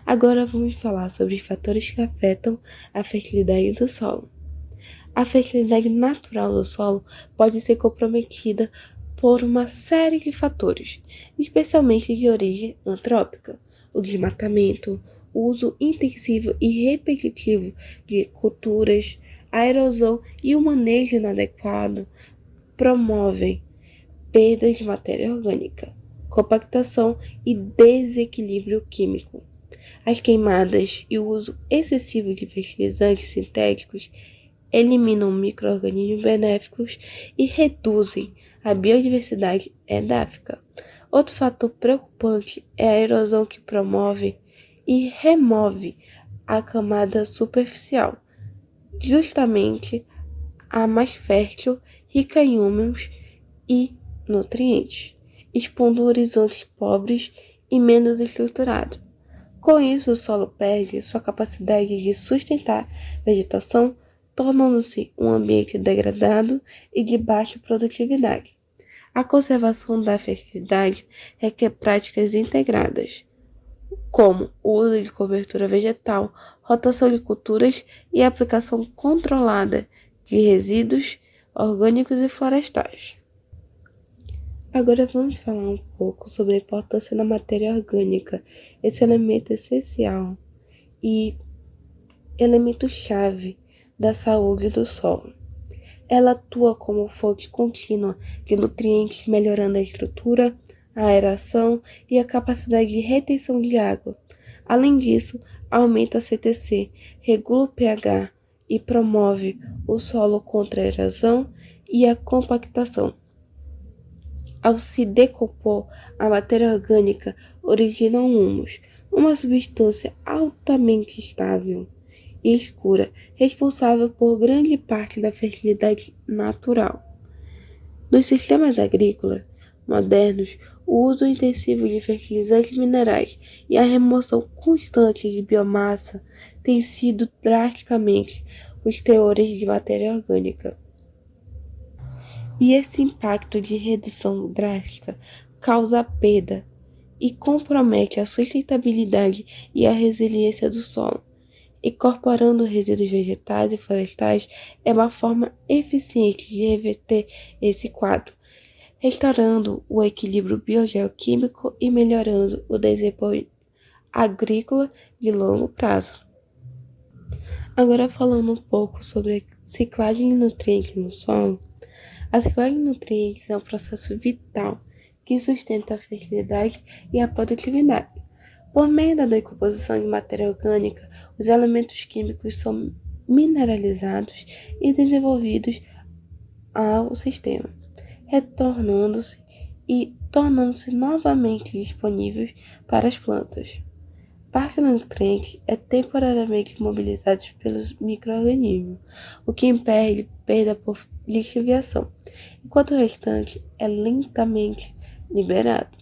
Agora vamos falar sobre os fatores que afetam a fertilidade do solo. A fertilidade natural do solo pode ser comprometida por uma série de fatores, especialmente de origem antrópica: o desmatamento, o uso intensivo e repetitivo de culturas, a erosão e o manejo inadequado promovem perda de matéria orgânica, compactação e desequilíbrio químico. As queimadas e o uso excessivo de fertilizantes sintéticos eliminam micro-organismos benéficos e reduzem a biodiversidade edáfica. Outro fator preocupante é a erosão, que promove e remove a camada superficial, justamente a mais fértil, rica em húmus e nutrientes, expondo horizontes pobres e menos estruturados. Com isso, o solo perde sua capacidade de sustentar vegetação, tornando-se um ambiente degradado e de baixa produtividade. A conservação da fertilidade requer práticas integradas, como o uso de cobertura vegetal, rotação de culturas e aplicação controlada de resíduos orgânicos e florestais. Agora vamos falar um pouco sobre a importância da matéria orgânica, esse elemento essencial e elemento-chave da saúde do solo. Ela atua como fonte contínua de nutrientes, melhorando a estrutura, a aeração e a capacidade de retenção de água. Além disso, aumenta a CTC, regula o pH e promove o solo contra a erosão e a compactação. Ao se decompor, a matéria orgânica origina um humus, uma substância altamente estável e escura, responsável por grande parte da fertilidade natural. Nos sistemas agrícolas modernos, o uso intensivo de fertilizantes minerais e a remoção constante de biomassa têm sido drasticamente os teores de matéria orgânica. E esse impacto de redução drástica causa perda e compromete a sustentabilidade e a resiliência do solo. Incorporando resíduos vegetais e florestais é uma forma eficiente de reverter esse quadro, restaurando o equilíbrio biogeoquímico e melhorando o desempenho agrícola de longo prazo. Agora falando um pouco sobre a ciclagem de nutrientes no solo. A ciclagem de nutrientes é um processo vital que sustenta a fertilidade e a produtividade. Por meio da decomposição de matéria orgânica, os elementos químicos são mineralizados e desenvolvidos ao sistema, retornando-se e tornando-se novamente disponíveis para as plantas. Parte dos nutrientes é temporariamente mobilizada pelos micro-organismos, o que impede perda por lixiviação, enquanto o restante é lentamente liberado.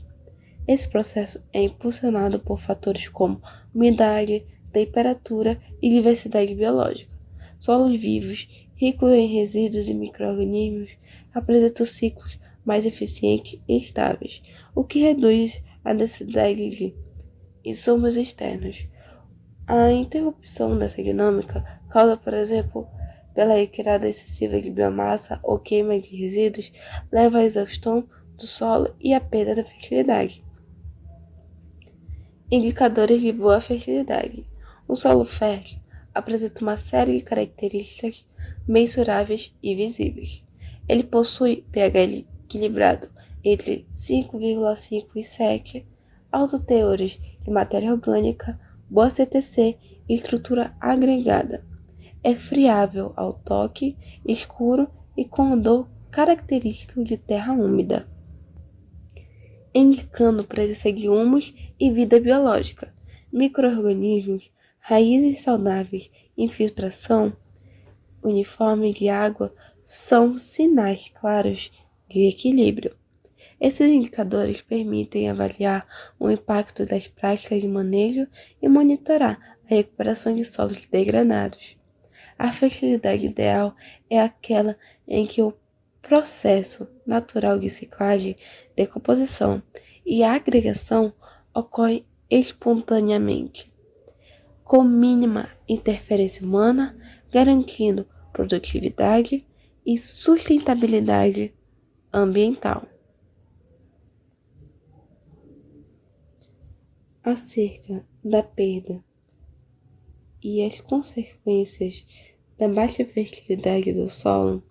Esse processo é impulsionado por fatores como umidade, temperatura e diversidade biológica. Solos vivos, ricos em resíduos e micro-organismos, apresentam ciclos mais eficientes e estáveis, o que reduz a necessidade de insumos externos. A interrupção dessa dinâmica causa, por exemplo, pela retirada excessiva de biomassa ou queima de resíduos, leva à exaustão do solo e à perda da fertilidade. Indicadores de boa fertilidade. Um solo fértil apresenta uma série de características mensuráveis e visíveis. Ele possui pH equilibrado entre 5,5 e 7, altos teores de matéria orgânica, boa CTC e estrutura agregada. É friável ao toque, escuro e com odor característico de terra úmida, indicando presença de humus e vida biológica. Micro-organismos, raízes saudáveis, infiltração uniforme de água são sinais claros de equilíbrio. Esses indicadores permitem avaliar o impacto das práticas de manejo e monitorar a recuperação de solos degradados. A fertilidade ideal é aquela em que o processo natural de ciclagem, decomposição e agregação ocorre espontaneamente, com mínima interferência humana, garantindo produtividade e sustentabilidade ambiental. Acerca da perda e as consequências da baixa fertilidade do solo,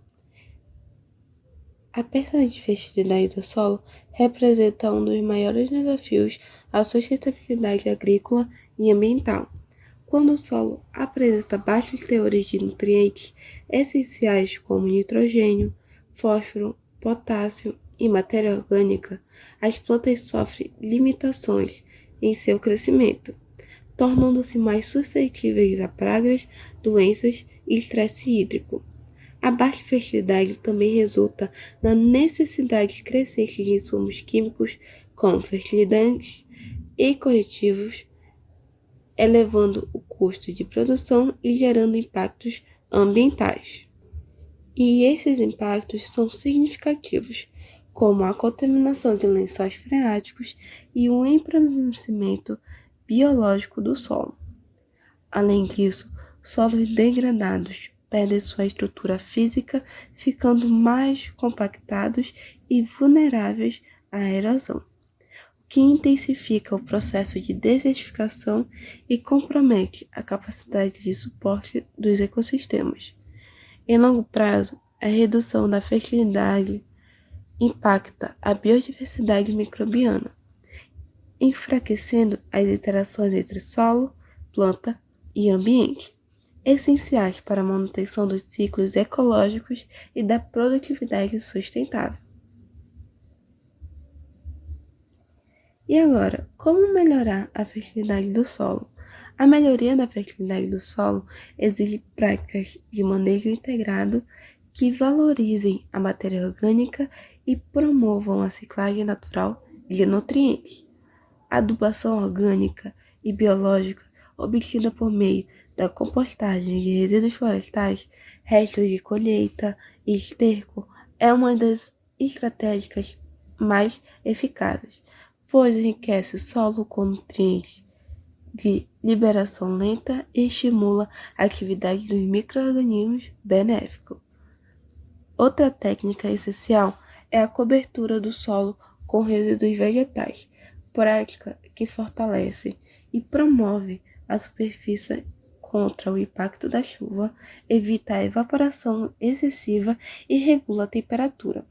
a perda de fertilidade do solo representa um dos maiores desafios à sustentabilidade agrícola e ambiental. Quando o solo apresenta baixos teores de nutrientes essenciais como nitrogênio, fósforo, potássio e matéria orgânica, as plantas sofrem limitações em seu crescimento, tornando-se mais suscetíveis a pragas, doenças e estresse hídrico. A baixa fertilidade também resulta na necessidade crescente de insumos químicos como fertilizantes e corretivos, elevando o custo de produção e gerando impactos ambientais. E esses impactos são significativos, como a contaminação de lençóis freáticos e o empobrecimento biológico do solo. Além disso, solos degradados perdem sua estrutura física, ficando mais compactados e vulneráveis à erosão, o que intensifica o processo de desertificação e compromete a capacidade de suporte dos ecossistemas. Em longo prazo, a redução da fertilidade impacta a biodiversidade microbiana, enfraquecendo as interações entre solo, planta e ambiente, essenciais para a manutenção dos ciclos ecológicos e da produtividade sustentável. E agora, como melhorar a fertilidade do solo? A melhoria da fertilidade do solo exige práticas de manejo integrado que valorizem a matéria orgânica e promovam a ciclagem natural de nutrientes. A adubação orgânica e biológica obtida por meio da compostagem de resíduos florestais, restos de colheita e esterco é uma das estratégicas mais eficazes, pois enriquece o solo com nutrientes de liberação lenta e estimula a atividade dos micro-organismos benéficos. Outra técnica essencial é a cobertura do solo com resíduos vegetais, prática que fortalece e promove a superfície contra o impacto da chuva, evita a evaporação excessiva e regula a temperatura.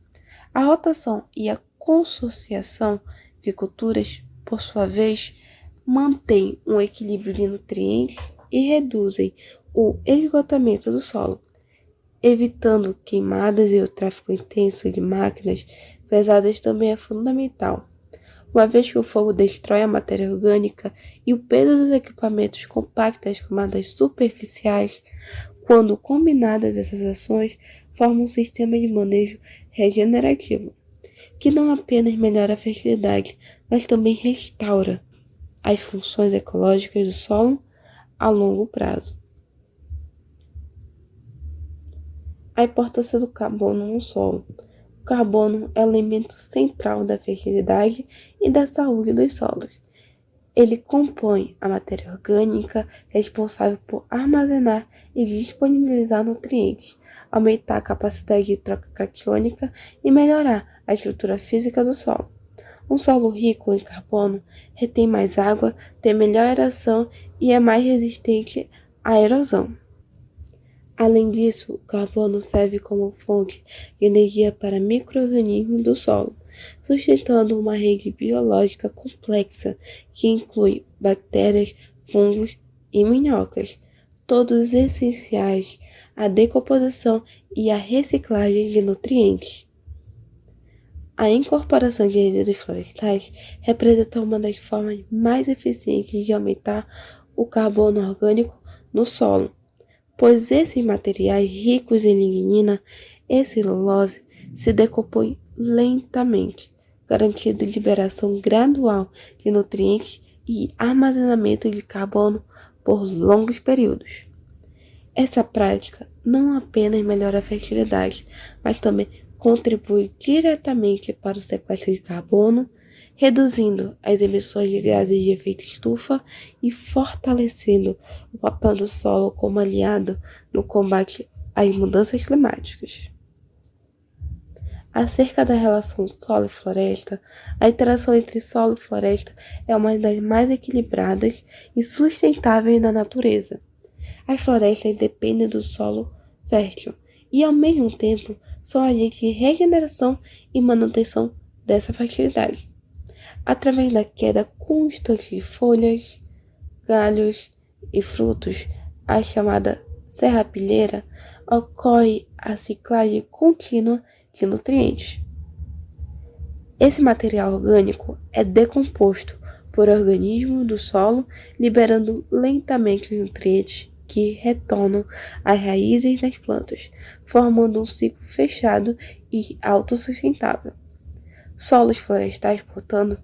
A rotação e a consociação de culturas, por sua vez, mantêm um equilíbrio de nutrientes e reduzem o esgotamento do solo, evitando queimadas, e o tráfego intenso de máquinas pesadas também é fundamental, uma vez que o fogo destrói a matéria orgânica e o peso dos equipamentos compacta as camadas superficiais. Quando combinadas, essas ações formam um sistema de manejo regenerativo, que não apenas melhora a fertilidade, mas também restaura as funções ecológicas do solo a longo prazo. A importância do carbono no solo. O carbono é o elemento central da fertilidade e da saúde dos solos. Ele compõe a matéria orgânica responsável por armazenar e disponibilizar nutrientes, aumentar a capacidade de troca catiônica e melhorar a estrutura física do solo. Um solo rico em carbono retém mais água, tem melhor aeração e é mais resistente à erosão. Além disso, o carbono serve como fonte de energia para micro-organismos do solo, sustentando uma rede biológica complexa que inclui bactérias, fungos e minhocas, todos essenciais à decomposição e à reciclagem de nutrientes. A incorporação de resíduos florestais representa uma das formas mais eficientes de aumentar o carbono orgânico no solo, pois esses materiais ricos em lignina e celulose se decompõem lentamente, garantindo liberação gradual de nutrientes e armazenamento de carbono por longos períodos. Essa prática não apenas melhora a fertilidade, mas também contribui diretamente para o sequestro de carbono, reduzindo as emissões de gases de efeito estufa e fortalecendo o papel do solo como aliado no combate às mudanças climáticas. Acerca da relação solo e floresta, a interação entre solo e floresta é uma das mais equilibradas e sustentáveis da natureza. As florestas dependem do solo fértil e, ao mesmo tempo, são agentes de regeneração e manutenção dessa fertilidade. Através da queda constante de folhas, galhos e frutos, a chamada serrapilheira, ocorre a ciclagem contínua de nutrientes. Esse material orgânico é decomposto por organismos do solo, liberando lentamente nutrientes que retornam às raízes das plantas, formando um ciclo fechado e autossustentável. Solos florestais, portanto,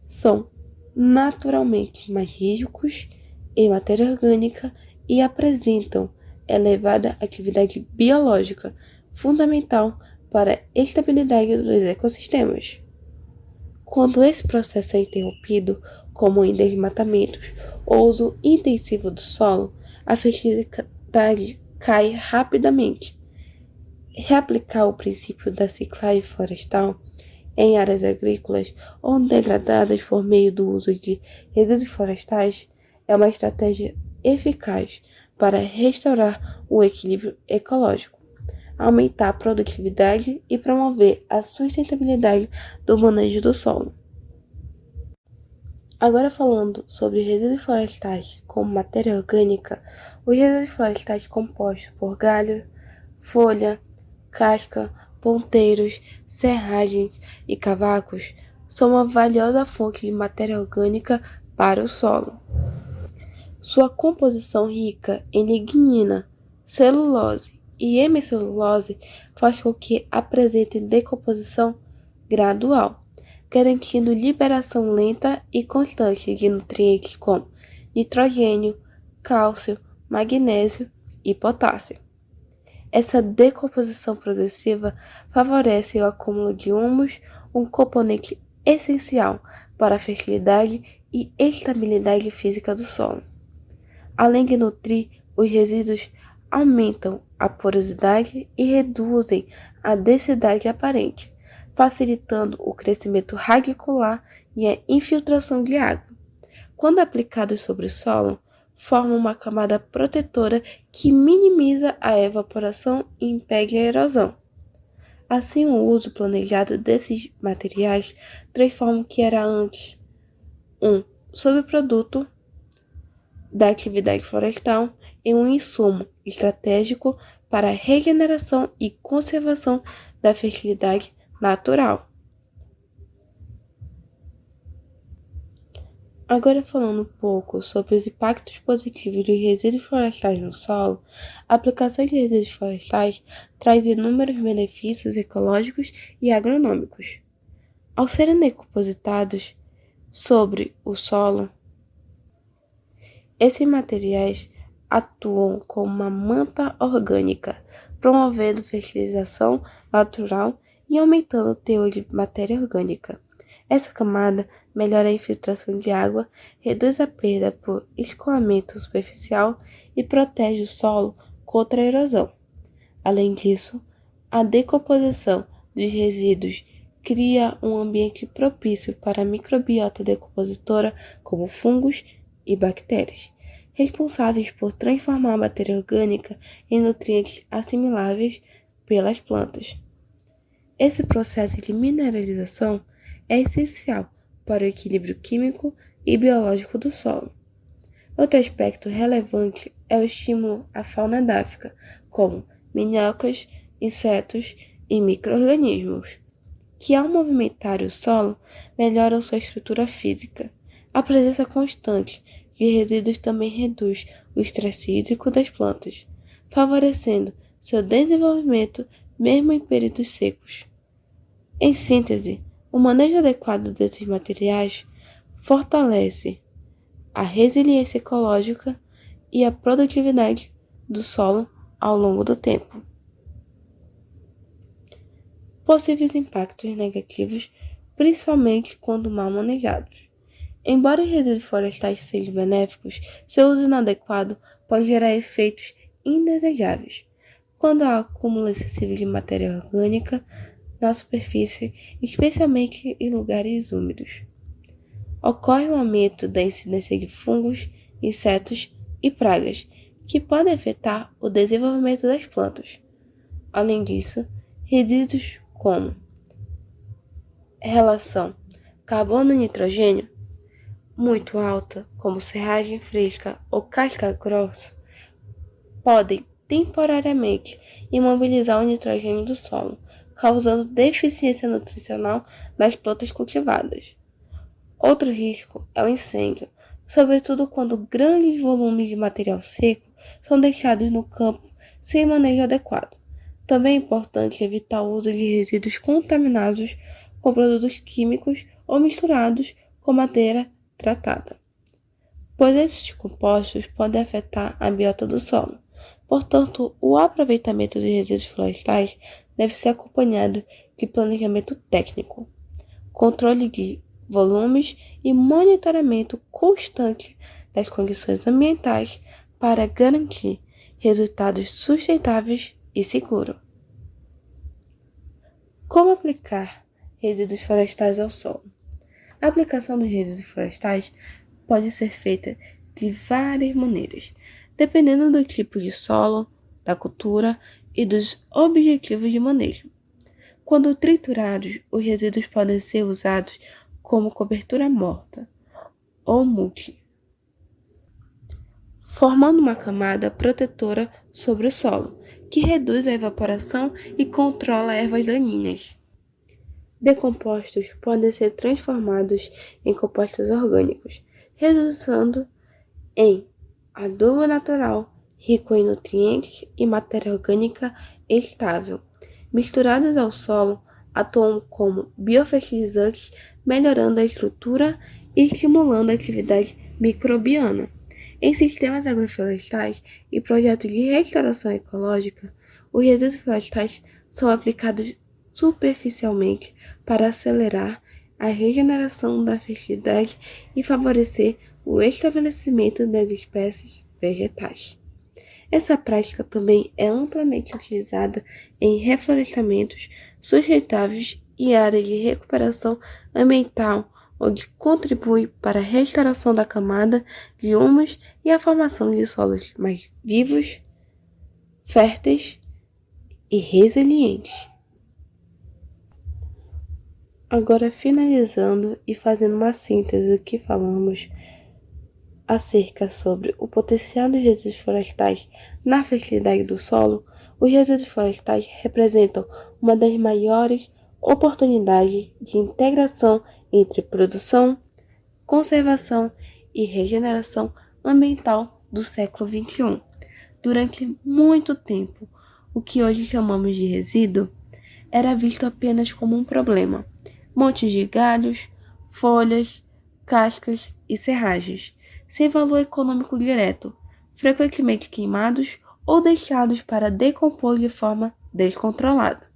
são naturalmente mais ricos em matéria orgânica e apresentam elevada atividade biológica, fundamental para a estabilidade dos ecossistemas. Quando esse processo é interrompido, como em desmatamentos ou uso intensivo do solo, a fertilidade cai rapidamente. Reaplicar o princípio da ciclagem florestal em áreas agrícolas ou degradadas por meio do uso de resíduos florestais é uma estratégia eficaz para restaurar o equilíbrio ecológico, aumentar a produtividade e promover a sustentabilidade do manejo do solo. Agora falando sobre resíduos florestais como matéria orgânica, os resíduos florestais compostos por galho, folha, casca, ponteiros, serragens e cavacos são uma valiosa fonte de matéria orgânica para o solo. Sua composição rica em lignina, celulose e hemicelulose faz com que apresente decomposição gradual, garantindo liberação lenta e constante de nutrientes como nitrogênio, cálcio, magnésio e potássio. Essa decomposição progressiva favorece o acúmulo de humus, um componente essencial para a fertilidade e estabilidade física do solo. Além de nutrir, os resíduos aumentam a porosidade e reduzem a densidade aparente, facilitando o crescimento radicular e a infiltração de água. Quando aplicados sobre o solo, formam uma camada protetora que minimiza a evaporação e impede a erosão. Assim, o uso planejado desses materiais transforma o que era antes um subproduto da atividade florestal em um insumo estratégico para a regeneração e conservação da fertilidade natural. Agora falando um pouco sobre os impactos positivos dos resíduos florestais no solo, a aplicação de resíduos florestais traz inúmeros benefícios ecológicos e agronômicos. Ao serem depositados sobre o solo, esses materiais atuam como uma manta orgânica, promovendo fertilização natural e aumentando o teor de matéria orgânica. Essa camada melhora a infiltração de água, reduz a perda por escoamento superficial e protege o solo contra a erosão. Além disso, a decomposição dos resíduos cria um ambiente propício para a microbiota decompositora, como fungos e bactérias, responsáveis por transformar a matéria orgânica em nutrientes assimiláveis pelas plantas. Esse processo de mineralização é essencial para o equilíbrio químico e biológico do solo. Outro aspecto relevante é o estímulo à fauna edáfica, como minhocas, insetos e micro-organismos, que ao movimentar o solo melhoram sua estrutura física. A presença constante de resíduos também reduz o estresse hídrico das plantas, favorecendo seu desenvolvimento mesmo em períodos secos. Em síntese, o manejo adequado desses materiais fortalece a resiliência ecológica e a produtividade do solo ao longo do tempo. possíveis impactos negativos, principalmente quando mal manejados. Embora os resíduos florestais sejam benéficos, seu uso inadequado pode gerar efeitos indesejáveis, quando há acúmulo excessivo de matéria orgânica na superfície, especialmente em lugares úmidos. Ocorre um aumento da incidência de fungos, insetos e pragas, que podem afetar o desenvolvimento das plantas. Além disso, resíduos como relação carbono-nitrogênio muito alta, como serragem fresca ou casca grossa, podem temporariamente imobilizar o nitrogênio do solo, causando deficiência nutricional nas plantas cultivadas. Outro risco é o incêndio, sobretudo quando grandes volumes de material seco são deixados no campo sem manejo adequado. Também é importante evitar o uso de resíduos contaminados com produtos químicos ou misturados com madeira tratada, pois esses compostos podem afetar a biota do solo. Portanto, o aproveitamento de resíduos florestais deve ser acompanhado de planejamento técnico, controle de volumes e monitoramento constante das condições ambientais para garantir resultados sustentáveis e seguros. Como aplicar resíduos florestais ao solo? A aplicação dos resíduos florestais pode ser feita de várias maneiras, dependendo do tipo de solo, da cultura e dos objetivos de manejo. Quando triturados, os resíduos podem ser usados como cobertura morta ou mulch, formando uma camada protetora sobre o solo, que reduz a evaporação e controla ervas daninhas. Decompostos podem ser transformados em compostos orgânicos, resultando em adubo natural, rico em nutrientes e matéria orgânica estável. Misturados ao solo, atuam como biofertilizantes, melhorando a estrutura e estimulando a atividade microbiana. Em sistemas agroflorestais e projetos de restauração ecológica, os resíduos florestais são aplicados superficialmente para acelerar a regeneração da fertilidade e favorecer o estabelecimento das espécies vegetais. Essa prática também é amplamente utilizada em reflorestamentos sustentáveis e áreas de recuperação ambiental, onde contribui para a restauração da camada de humus e a formação de solos mais vivos, férteis e resilientes. Agora, finalizando e fazendo uma síntese do que falamos acerca sobre o potencial dos resíduos florestais na fertilidade do solo, os resíduos florestais representam uma das maiores oportunidades de integração entre produção, conservação e regeneração ambiental do século XXI. Durante muito tempo, o que hoje chamamos de resíduo era visto apenas como um problema. Montes de galhos, folhas, cascas e serragens, sem valor econômico direto, frequentemente queimados ou deixados para decompor de forma descontrolada.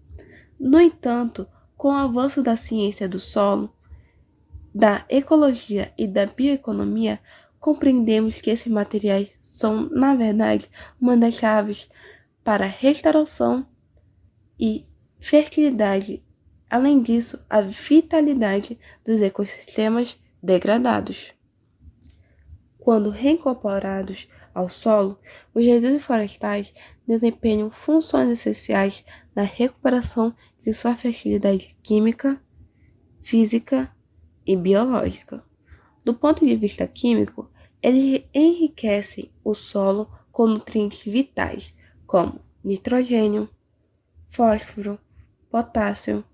No entanto, com o avanço da ciência do solo, da ecologia e da bioeconomia, compreendemos que esses materiais são, na verdade, uma das chaves para a restauração e fertilidade. Além disso, a vitalidade dos ecossistemas degradados. Quando reincorporados ao solo, os resíduos florestais desempenham funções essenciais na recuperação de sua fertilidade química, física e biológica. Do ponto de vista químico, eles enriquecem o solo com nutrientes vitais, como nitrogênio, fósforo, potássio,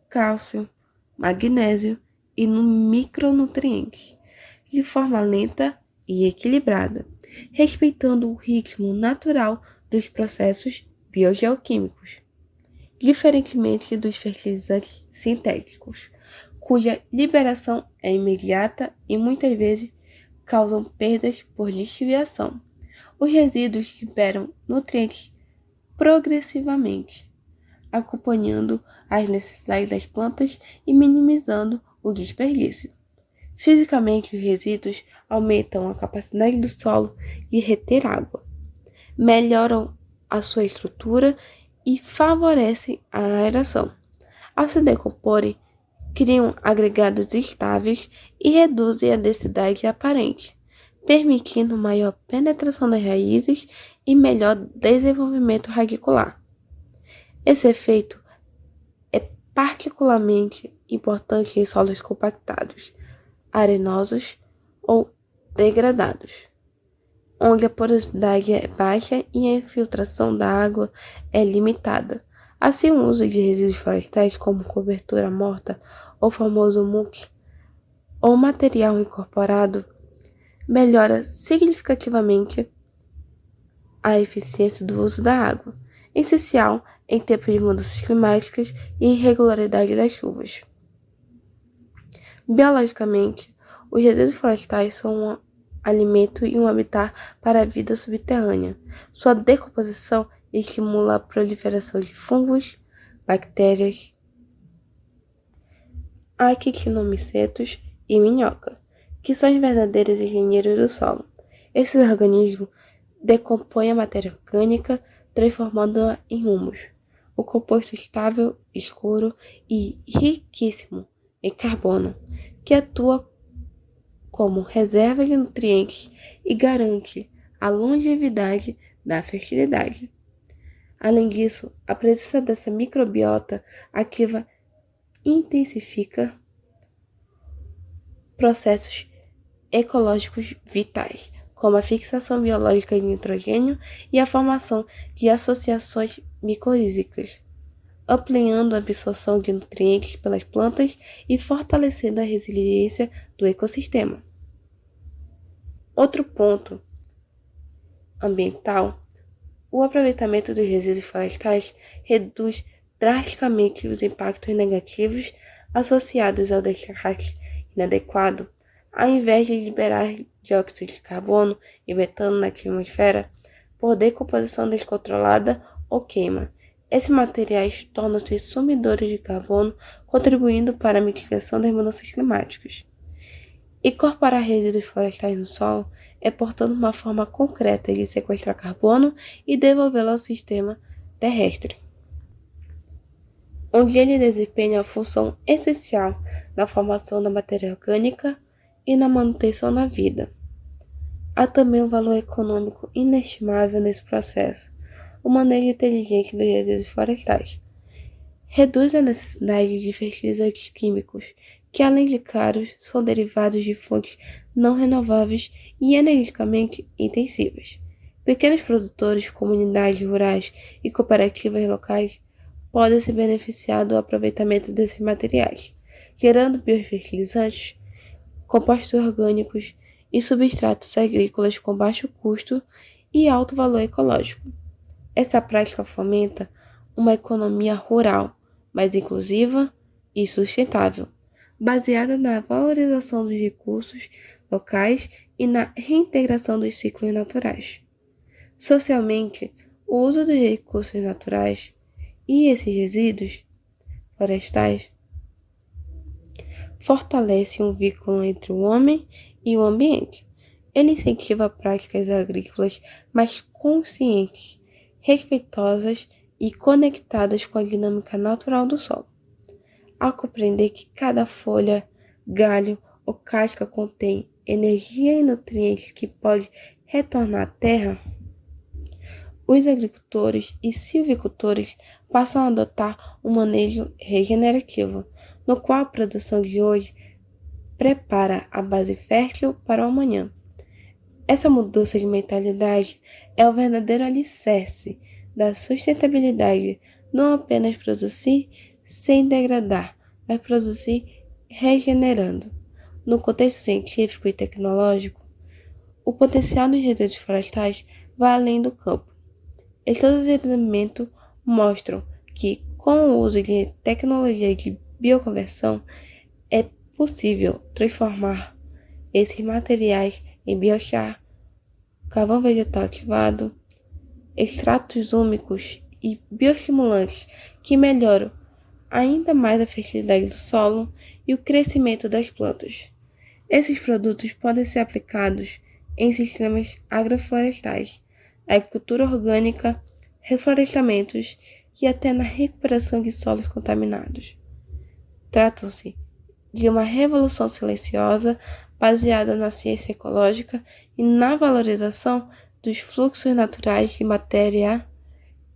cálcio, magnésio e micronutrientes, de forma lenta e equilibrada, respeitando o ritmo natural dos processos biogeoquímicos, diferentemente dos fertilizantes sintéticos, cuja liberação é imediata e muitas vezes causam perdas por lixiviação. Os resíduos liberam nutrientes progressivamente, acompanhando as necessidades das plantas e minimizando o desperdício. Fisicamente, os resíduos aumentam a capacidade do solo de reter água, melhoram a sua estrutura e favorecem a aeração. Ao se decomporem, criam agregados estáveis e reduzem a densidade aparente, permitindo maior penetração das raízes e melhor desenvolvimento radicular. Esse efeito é particularmente importante em solos compactados, arenosos ou degradados, onde a porosidade é baixa e a infiltração da água é limitada. Assim, o uso de resíduos florestais como cobertura morta, ou famoso muck, ou material incorporado, melhora significativamente a eficiência do uso da água, essencial em tempos de mudanças climáticas e irregularidade das chuvas. Biologicamente, os resíduos florestais são um alimento e um habitat para a vida subterrânea. Sua decomposição estimula a proliferação de fungos, bactérias, actinomicetos e minhoca, que são os verdadeiros engenheiros do solo. Esses organismos decompõem a matéria orgânica, transformando-a em humus, o composto estável, escuro e riquíssimo em carbono, que atua como reserva de nutrientes e garante a longevidade da fertilidade. Além disso, a presença dessa microbiota ativa intensifica processos ecológicos vitais, como a fixação biológica de nitrogênio e a formação de associações micorrízicas, ampliando a absorção de nutrientes pelas plantas e fortalecendo a resiliência do ecossistema. Outro ponto ambiental: o aproveitamento dos resíduos florestais reduz drasticamente os impactos negativos associados ao descarte inadequado. Ao invés de liberar dióxido de carbono e metano na atmosfera por decomposição descontrolada ou queima, esses materiais tornam-se sumidores de carbono, contribuindo para a mitigação das mudanças climáticas. Incorporar resíduos florestais no solo é, portanto, uma forma concreta de sequestrar carbono e devolvê-lo ao sistema terrestre, onde ele desempenha a função essencial na formação da matéria orgânica e na manutenção da vida. Há também um valor econômico inestimável nesse processo. O manejo inteligente dos resíduos florestais reduz a necessidade de fertilizantes químicos, que além de caros, são derivados de fontes não renováveis e energeticamente intensivas. Pequenos produtores, comunidades rurais e cooperativas locais podem se beneficiar do aproveitamento desses materiais, gerando biofertilizantes, compostos orgânicos e substratos agrícolas com baixo custo e alto valor ecológico. Essa prática fomenta uma economia rural mais inclusiva e sustentável, baseada na valorização dos recursos locais e na reintegração dos ciclos naturais. Socialmente, o uso dos recursos naturais e esses resíduos florestais fortalece um vínculo entre o homem e o ambiente. Ele incentiva práticas agrícolas mais conscientes, respeitosas e conectadas com a dinâmica natural do solo. Ao compreender que cada folha, galho ou casca contém energia e nutrientes que pode retornar à terra, os agricultores e silvicultores passam a adotar um manejo regenerativo, no qual a produção de hoje prepara a base fértil para o amanhã. Essa mudança de mentalidade é o verdadeiro alicerce da sustentabilidade, não apenas produzir sem degradar, mas produzir regenerando. No contexto científico e tecnológico, o potencial dos resíduos florestais vai além do campo. Estudos de desenvolvimento mostram que, com o uso de tecnologia de bioconversão, é possível transformar esses materiais em biochar, carvão vegetal ativado, extratos úmicos e bioestimulantes que melhoram ainda mais a fertilidade do solo e o crescimento das plantas. Esses produtos podem ser aplicados em sistemas agroflorestais, agricultura orgânica, reflorestamentos e até na recuperação de solos contaminados. Tratam-se de uma revolução silenciosa baseada na ciência ecológica e na valorização dos fluxos naturais de matéria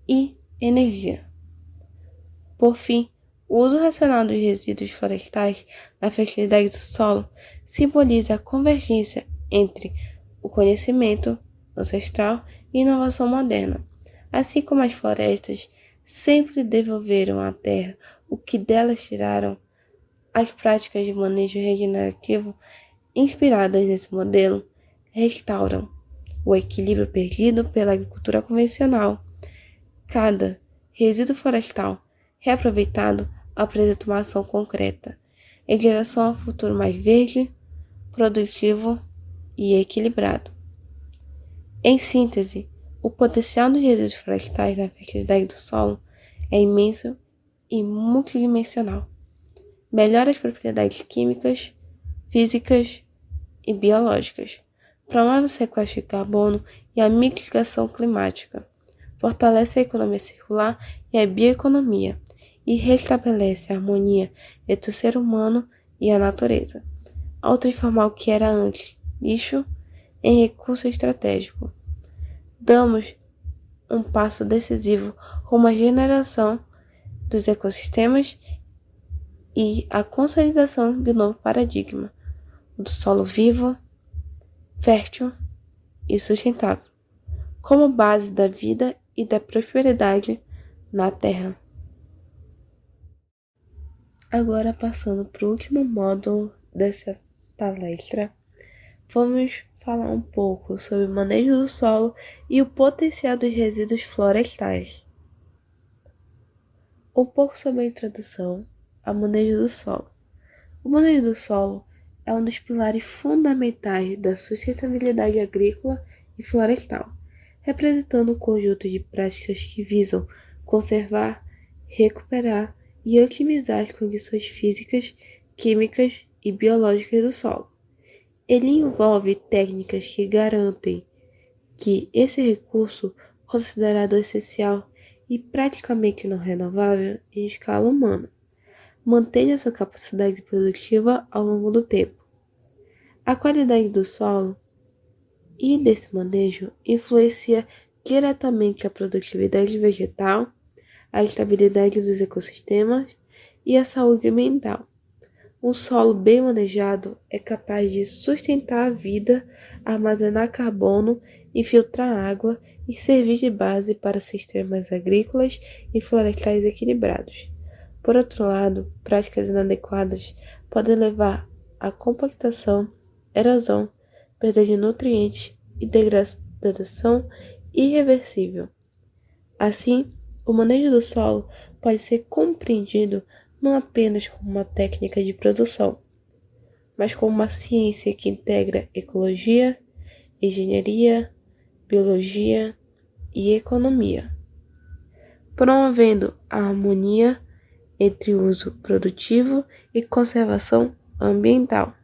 e energia. Por fim, o uso racional dos resíduos florestais na fertilidade do solo simboliza a convergência entre o conhecimento ancestral e inovação moderna, assim como as florestas sempre devolveram à terra o que delas tiraram. As práticas de manejo regenerativo inspiradas nesse modelo restauram o equilíbrio perdido pela agricultura convencional. Cada resíduo florestal reaproveitado apresenta uma ação concreta em direção a um futuro mais verde, produtivo e equilibrado. Em síntese, o potencial dos resíduos florestais na fertilidade do solo é imenso e multidimensional. Melhora as propriedades químicas, físicas e biológicas, promove o sequestro de carbono e a mitigação climática, fortalece a economia circular e a bioeconomia e restabelece a harmonia entre o ser humano e a natureza, ao transformar o que era antes lixo em recurso estratégico. Damos um passo decisivo rumo à regeneração dos ecossistemas e a consolidação de um novo paradigma, o do solo vivo, fértil e sustentável, como base da vida e da prosperidade na Terra. Agora, passando para o último módulo dessa palestra, vamos falar um pouco sobre o manejo do solo e o potencial dos resíduos florestais. Um pouco sobre a introdução ao manejo do solo. O manejo do solo é um dos pilares fundamentais da sustentabilidade agrícola e florestal, representando um conjunto de práticas que visam conservar, recuperar e otimizar as condições físicas, químicas e biológicas do solo. Ele envolve técnicas que garantem que esse recurso, considerado essencial e praticamente não renovável em escala humana, mantenha sua capacidade produtiva ao longo do tempo. A qualidade do solo e desse manejo influencia diretamente a produtividade vegetal, a estabilidade dos ecossistemas e a saúde ambiental. Um solo bem manejado é capaz de sustentar a vida, armazenar carbono, infiltrar água e servir de base para sistemas agrícolas e florestais equilibrados. Por outro lado, práticas inadequadas podem levar à compactação, erosão, perda de nutrientes e degradação irreversível. Assim, o manejo do solo pode ser compreendido não apenas como uma técnica de produção, mas como uma ciência que integra ecologia, engenharia, biologia e economia, promovendo a harmonia entre uso produtivo e conservação ambiental.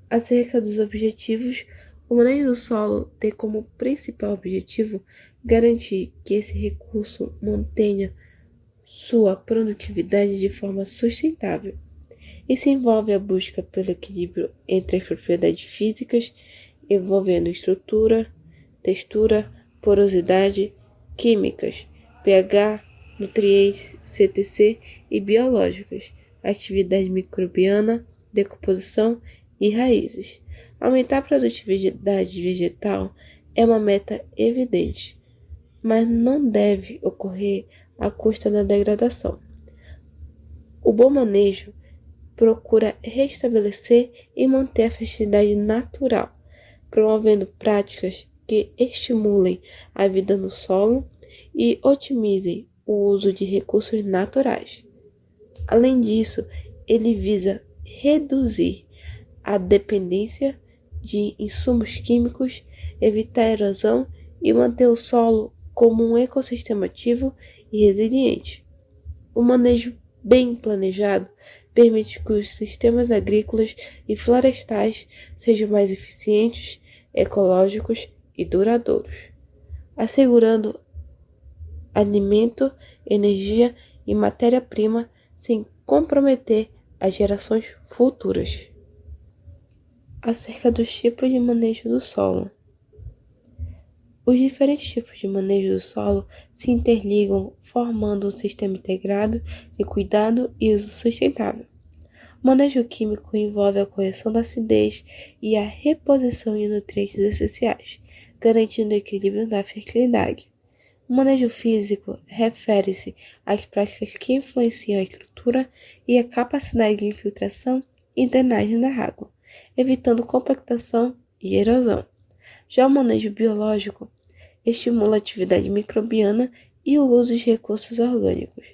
Acerca dos objetivos, o manejo do solo tem como principal objetivo garantir que esse recurso mantenha sua produtividade de forma sustentável. Isso envolve a busca pelo equilíbrio entre as propriedades físicas, envolvendo estrutura, textura, porosidade, químicas, pH, nutrientes, CTC e biológicas, atividade microbiana, decomposição e raízes. Aumentar a produtividade vegetal é uma meta evidente, mas não deve ocorrer à custa da degradação. O bom manejo procura restabelecer e manter a fertilidade natural, promovendo práticas que estimulem a vida no solo e otimizem o uso de recursos naturais. Além disso, ele visa reduzir a dependência de insumos químicos, evitar a erosão e manter o solo como um ecossistema ativo e resiliente. O manejo bem planejado permite que os sistemas agrícolas e florestais sejam mais eficientes, ecológicos e duradouros, assegurando alimento, energia e matéria-prima sem comprometer as gerações futuras. Acerca dos tipos de manejo do solo. Os diferentes tipos de manejo do solo se interligam, formando um sistema integrado de cuidado e uso sustentável. O manejo químico envolve a correção da acidez e a reposição de nutrientes essenciais, garantindo o equilíbrio da fertilidade. O manejo físico refere-se às práticas que influenciam a estrutura e a capacidade de infiltração e drenagem da água, evitando compactação e erosão. Já o manejo biológico estimula a atividade microbiana e o uso de recursos orgânicos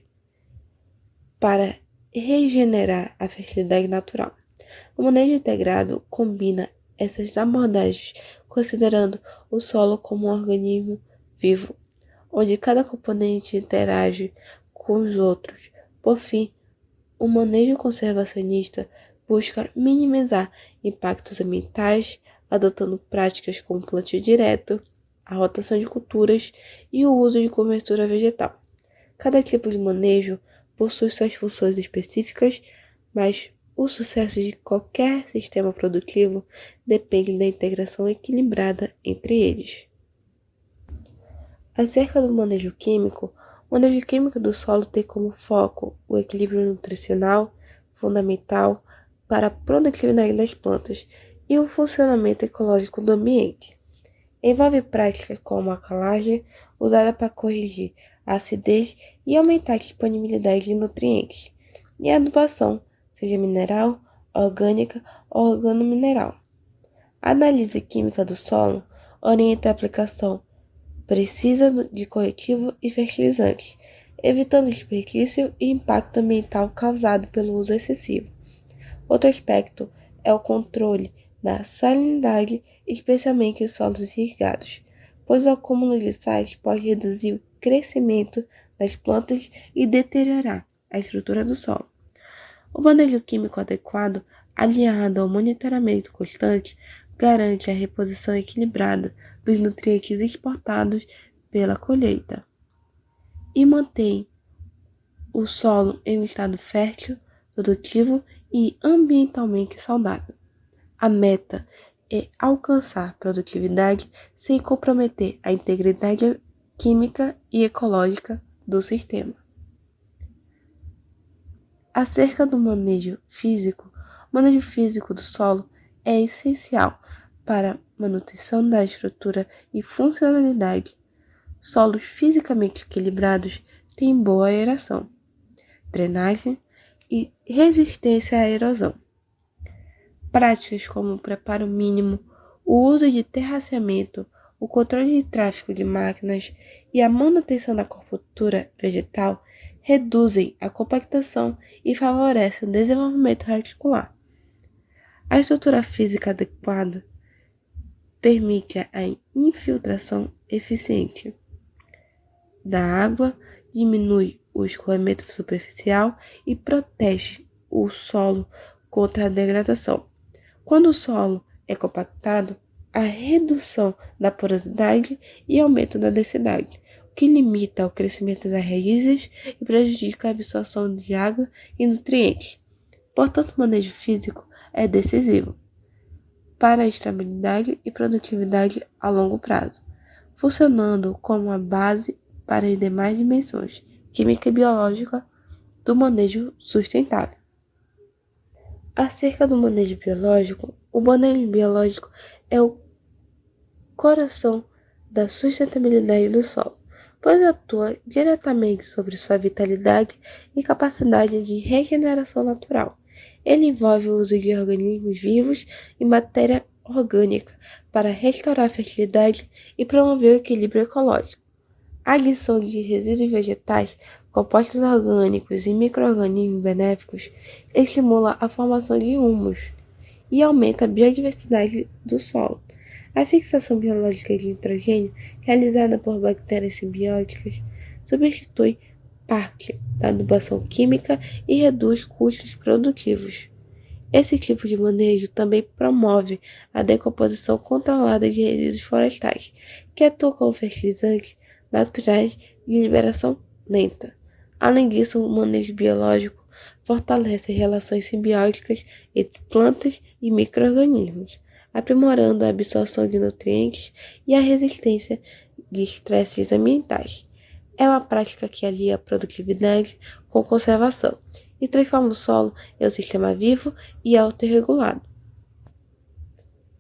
para regenerar a fertilidade natural. O manejo integrado combina essas abordagens, considerando o solo como um organismo vivo, onde cada componente interage com os outros. Por fim, o manejo conservacionista busca minimizar impactos ambientais, adotando práticas como plantio direto, a rotação de culturas e o uso de cobertura vegetal. Cada tipo de manejo possui suas funções específicas, mas o sucesso de qualquer sistema produtivo depende da integração equilibrada entre eles. Acerca do manejo químico, o manejo químico do solo tem como foco o equilíbrio nutricional, fundamental para a produtividade das plantas, e o funcionamento ecológico do ambiente. Envolve práticas como a calagem, usada para corrigir a acidez e aumentar a disponibilidade de nutrientes, e a adubação, seja mineral, orgânica ou organomineral. A análise química do solo orienta a aplicação precisa de corretivo e fertilizantes, evitando desperdício e impacto ambiental causado pelo uso excessivo. Outro aspecto é o controle da salinidade, especialmente em solos irrigados, pois o acúmulo de sais pode reduzir o crescimento das plantas e deteriorar a estrutura do solo. O manejo químico adequado, aliado ao monitoramento constante, garante a reposição equilibrada dos nutrientes exportados pela colheita e mantém o solo em um estado fértil, produtivo e ambientalmente saudável. A meta é alcançar produtividade sem comprometer a integridade química e ecológica do sistema. Acerca do manejo físico, o manejo físico do solo é essencial para a manutenção da estrutura e funcionalidade. Solos fisicamente equilibrados têm boa aeração, drenagem e resistência à erosão. Práticas como o preparo mínimo, o uso de terraceamento, o controle de tráfego de máquinas e a manutenção da cobertura vegetal reduzem a compactação e favorecem o desenvolvimento radicular. A estrutura física adequada permite a infiltração eficiente da água, diminui o escoamento superficial e protege o solo contra a degradação. Quando o solo é compactado, há redução da porosidade e aumento da densidade, o que limita o crescimento das raízes e prejudica a absorção de água e nutrientes. Portanto, o manejo físico é decisivo para a estabilidade e produtividade a longo prazo, funcionando como a base para as demais dimensões química e biológica do manejo sustentável. Acerca do manejo biológico, o manejo biológico é o coração da sustentabilidade do solo, pois atua diretamente sobre sua vitalidade e capacidade de regeneração natural. Ele envolve o uso de organismos vivos e matéria orgânica para restaurar a fertilidade e promover o equilíbrio ecológico. A adição de resíduos vegetais, compostos orgânicos e micro-organismos benéficos estimula a formação de humus e aumenta a biodiversidade do solo, A fixação biológica de nitrogênio, realizada por bactérias simbióticas, substitui parte da adubação química e reduz custos produtivos. Esse tipo de manejo também promove a decomposição controlada de resíduos florestais, que atuam como fertilizantes naturais de liberação lenta. Além disso, o manejo biológico fortalece relações simbióticas entre plantas e micro-organismos, aprimorando a absorção de nutrientes e a resistência de estresses ambientais. É uma prática que alia a produtividade com conservação e transforma o solo em um sistema vivo e autorregulado.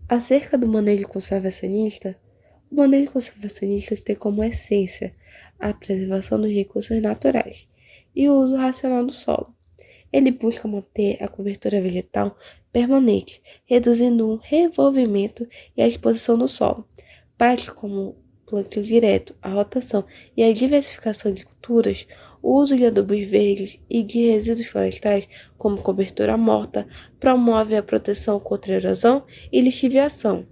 Acerca do manejo conservacionista, o manejo conservacionista tem como essência a preservação dos recursos naturais e o uso racional do solo. Ele busca manter a cobertura vegetal permanente, reduzindo o revolvimento e a exposição do solo. Práticas como o plantio direto, a rotação e a diversificação de culturas, o uso de adubos verdes e de resíduos florestais, como cobertura morta, promove a proteção contra erosão e lixiviação,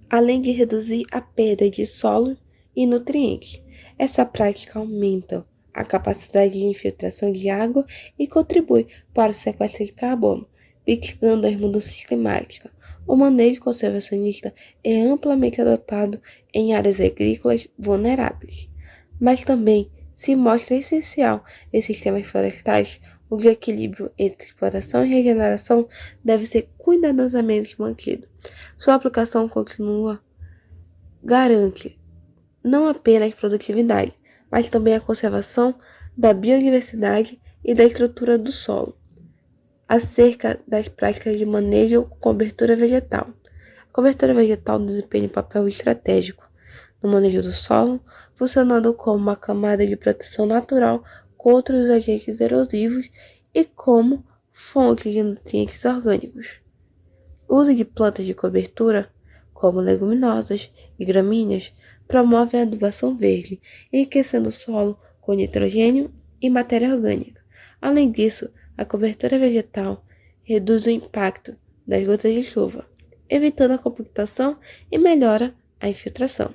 além de reduzir a perda de solo e nutrientes. Essa prática aumenta a capacidade de infiltração de água e contribui para o sequestro de carbono, mitigando as mudanças climáticas. O manejo conservacionista é amplamente adotado em áreas agrícolas vulneráveis, mas também se mostra essencial em sistemas florestais, onde o equilíbrio entre exploração e regeneração deve ser cuidadosamente mantido. Sua aplicação continua garante não apenas produtividade, mas também a conservação da biodiversidade e da estrutura do solo. Acerca das práticas de manejo com cobertura vegetal. A cobertura vegetal desempenha um papel estratégico no manejo do solo, funcionando como uma camada de proteção natural contra os agentes erosivos e como fonte de nutrientes orgânicos. O uso de plantas de cobertura, como leguminosas e gramíneas, promove a adubação verde, enriquecendo o solo com nitrogênio e matéria orgânica. Além disso, a cobertura vegetal reduz o impacto das gotas de chuva, evitando a compactação e melhora a infiltração.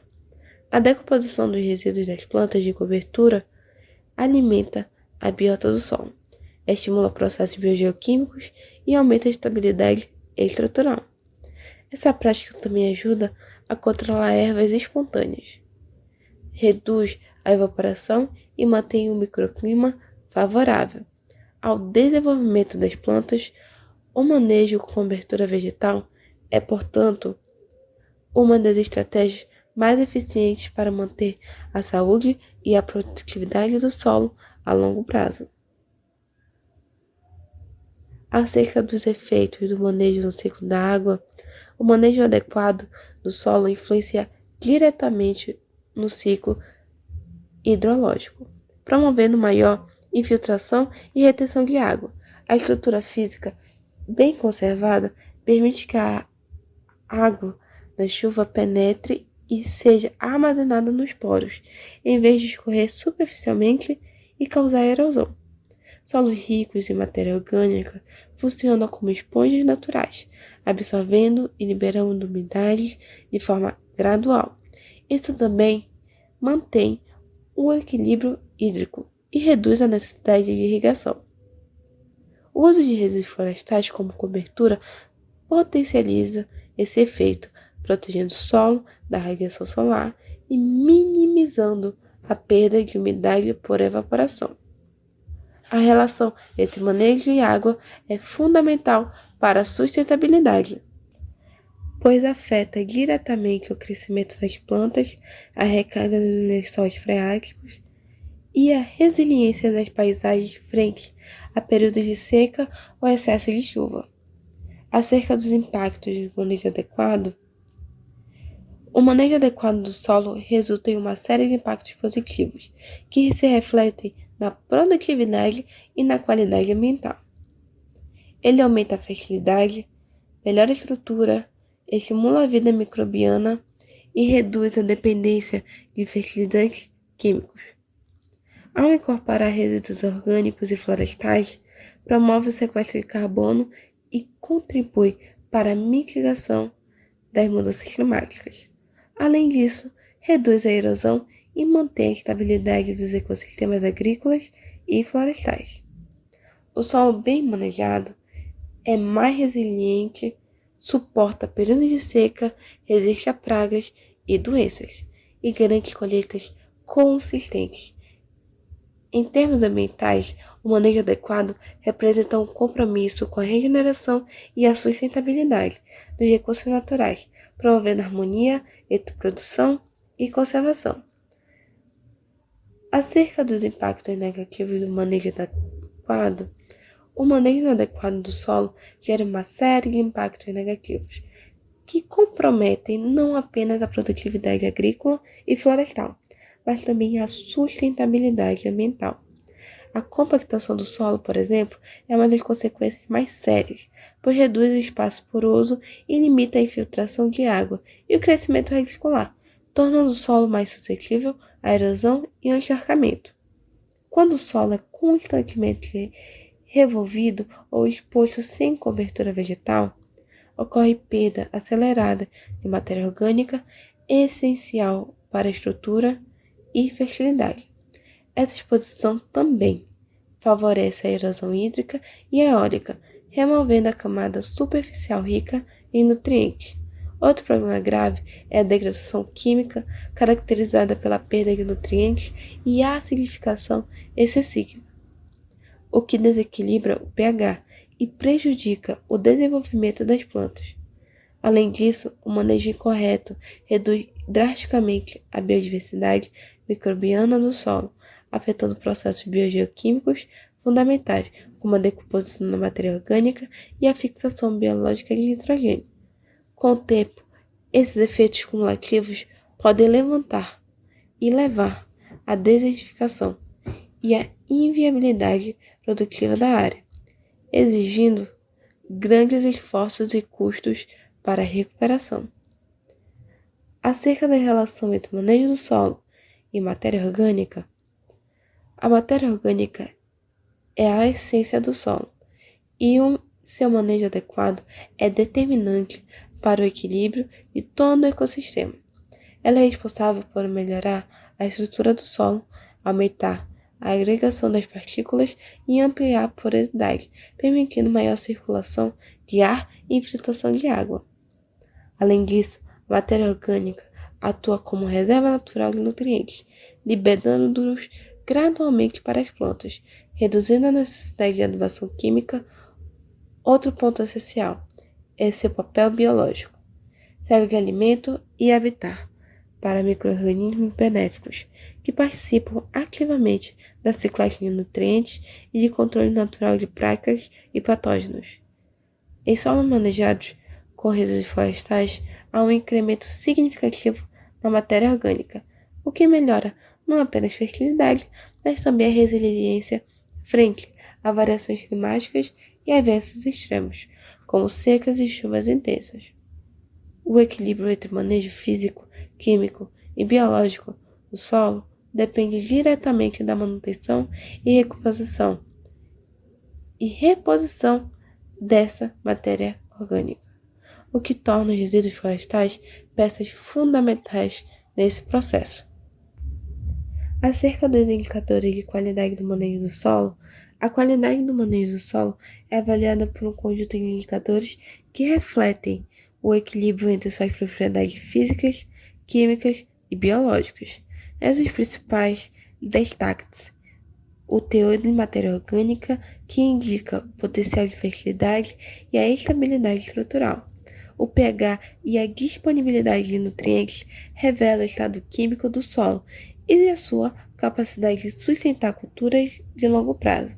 A decomposição dos resíduos das plantas de cobertura alimenta a biota do solo, estimula processos biogeoquímicos e aumenta a estabilidade estrutural. Essa prática também ajuda a controlar ervas espontâneas, reduz a evaporação e mantém um microclima favorável ao desenvolvimento das plantas. O manejo com cobertura vegetal é, portanto, uma das estratégias mais eficientes para manter a saúde e a produtividade do solo a longo prazo. Acerca dos efeitos do manejo no ciclo da água, o manejo adequado do solo influencia diretamente no ciclo hidrológico, promovendo maior infiltração e retenção de água. A estrutura física bem conservada permite que a água da chuva penetre e seja armazenada nos poros, em vez de escorrer superficialmente e causar erosão. Solos ricos em matéria orgânica funcionam como esponjas naturais, absorvendo e liberando umidade de forma gradual. Isso também mantém o equilíbrio hídrico e reduz a necessidade de irrigação. O uso de resíduos florestais como cobertura potencializa esse efeito, protegendo o solo da radiação solar e minimizando a perda de umidade por evaporação. A relação entre manejo e água é fundamental para a sustentabilidade, pois afeta diretamente o crescimento das plantas, a recarga dos lençóis freáticos e a resiliência das paisagens frente a períodos de seca ou excesso de chuva. Acerca dos impactos do manejo adequado, o manejo adequado do solo resulta em uma série de impactos positivos, que se refletem na produtividade e na qualidade ambiental. Ele aumenta a fertilidade, melhora a estrutura, estimula a vida microbiana e reduz a dependência de fertilizantes químicos. Ao incorporar resíduos orgânicos e florestais, promove o sequestro de carbono e contribui para a mitigação das mudanças climáticas. Além disso, reduz a erosão e mantém a estabilidade dos ecossistemas agrícolas e florestais. O solo bem manejado é mais resiliente, suporta períodos de seca, resiste a pragas e doenças e garante colheitas consistentes. Em termos ambientais, o manejo adequado representa um compromisso com a regeneração e a sustentabilidade dos recursos naturais, promovendo harmonia entre produção e conservação. Acerca dos impactos negativos do manejo adequado, o manejo inadequado do solo gera uma série de impactos negativos que comprometem não apenas a produtividade agrícola e florestal, mas também a sustentabilidade ambiental. A compactação do solo, por exemplo, é uma das consequências mais sérias, pois reduz o espaço poroso e limita a infiltração de água e o crescimento radicular, tornando o solo mais suscetível à erosão e ao encharcamento. Quando o solo é constantemente revolvido ou exposto sem cobertura vegetal, ocorre perda acelerada de matéria orgânica essencial para a estrutura e fertilidade. Essa exposição também favorece a erosão hídrica e eólica, removendo a camada superficial rica em nutrientes. Outro problema grave é a degradação química, caracterizada pela perda de nutrientes e acidificação excessiva, o que desequilibra o pH e prejudica o desenvolvimento das plantas. Além disso, o manejo incorreto reduz drasticamente a biodiversidade microbiana do solo, afetando processos biogeoquímicos fundamentais, como a decomposição da matéria orgânica e a fixação biológica de nitrogênio. Com o tempo, esses efeitos cumulativos podem levantar e levar à desertificação e à inviabilidade produtiva da área, exigindo grandes esforços e custos para a recuperação. Acerca da relação entre o manejo do solo e matéria orgânica, a matéria orgânica é a essência do solo e seu manejo adequado é determinante para o equilíbrio de todo o ecossistema. Ela é responsável por melhorar a estrutura do solo, aumentar a agregação das partículas e ampliar a porosidade, permitindo maior circulação de ar e infiltração de água. Além disso, a matéria orgânica atua como reserva natural de nutrientes, liberando-os gradualmente para as plantas, reduzindo a necessidade de adubação química. Outro ponto essencial é seu papel biológico. Serve de alimento e habitat para micro-organismos benéficos, que participam ativamente da ciclagem de nutrientes e de controle natural de pragas e patógenos. Em solos manejados com resíduos florestais, há um incremento significativo na matéria orgânica, o que melhora não apenas a fertilidade, mas também a resiliência frente a variações climáticas e eventos extremos, como secas e chuvas intensas. O equilíbrio entre manejo físico, químico e biológico do solo depende diretamente da manutenção e recuperação e reposição dessa matéria orgânica, o que torna os resíduos florestais peças fundamentais nesse processo. Acerca dos indicadores de qualidade do manejo do solo, a qualidade do manejo do solo é avaliada por um conjunto de indicadores que refletem o equilíbrio entre suas propriedades físicas, químicas e biológicas. Entre os principais destaques, o teor de matéria orgânica, que indica o potencial de fertilidade e a estabilidade estrutural. O pH e a disponibilidade de nutrientes revelam o estado químico do solo e a sua capacidade de sustentar culturas de longo prazo.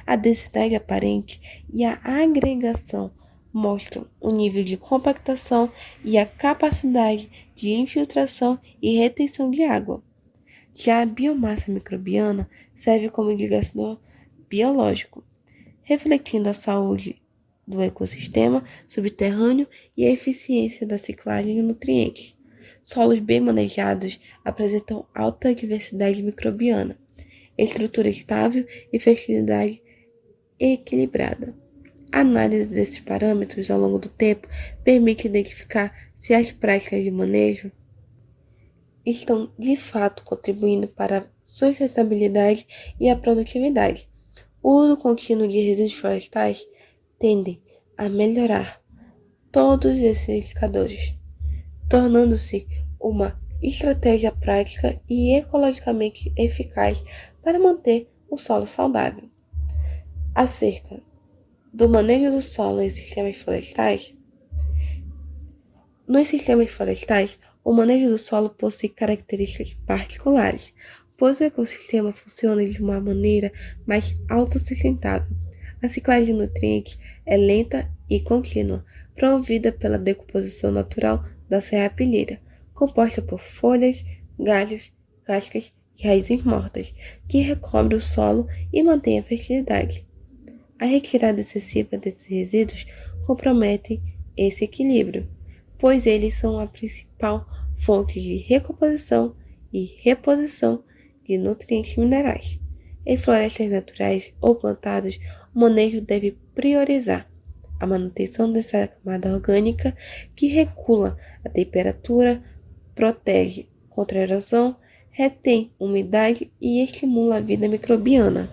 A densidade aparente e a agregação mostram o nível de compactação e a capacidade de infiltração e retenção de água. Já a biomassa microbiana serve como indicador biológico, refletindo a saúde do ecossistema subterrâneo e a eficiência da ciclagem de nutrientes. Solos bem manejados apresentam alta diversidade microbiana, estrutura estável e fertilidade equilibrada. A análise desses parâmetros ao longo do tempo permite identificar se as práticas de manejo estão de fato contribuindo para a sustentabilidade e a produtividade. O uso contínuo de resíduos florestais tende a melhorar todos esses indicadores, tornando-se uma estratégia prática e ecologicamente eficaz para manter o solo saudável. Acerca do manejo do solo em sistemas florestais, nos sistemas florestais, o manejo do solo possui características particulares, pois o ecossistema funciona de uma maneira mais autossustentável. A ciclagem de nutrientes é lenta e contínua, promovida pela decomposição natural da serrapilheira, composta por folhas, galhos, cascas e raízes mortas, que recobre o solo e mantém a fertilidade. A retirada excessiva desses resíduos compromete esse equilíbrio, pois eles são a principal fonte de recomposição e reposição de nutrientes minerais. Em florestas naturais ou plantadas, o manejo deve priorizar a manutenção dessa camada orgânica que regula a temperatura, protege contra a erosão, retém umidade e estimula a vida microbiana.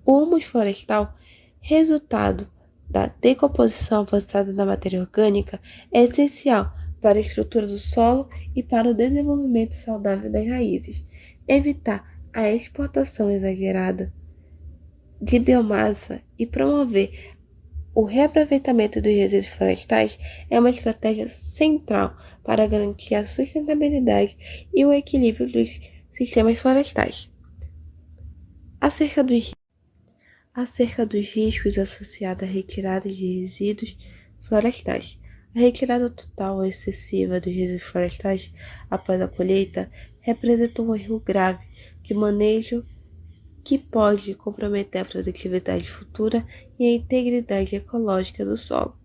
O humus florestal, resultado da decomposição avançada da matéria orgânica, é essencial para a estrutura do solo e para o desenvolvimento saudável das raízes. Evitar a exportação exagerada de biomassa e promover o reaproveitamento dos resíduos florestais é uma estratégia central para garantir a sustentabilidade e o equilíbrio dos sistemas florestais. Acerca dos riscos associados à retirada de resíduos florestais. A retirada total ou excessiva dos resíduos florestais após a colheita representa um erro grave de manejo que pode comprometer a produtividade futura e a integridade ecológica do solo.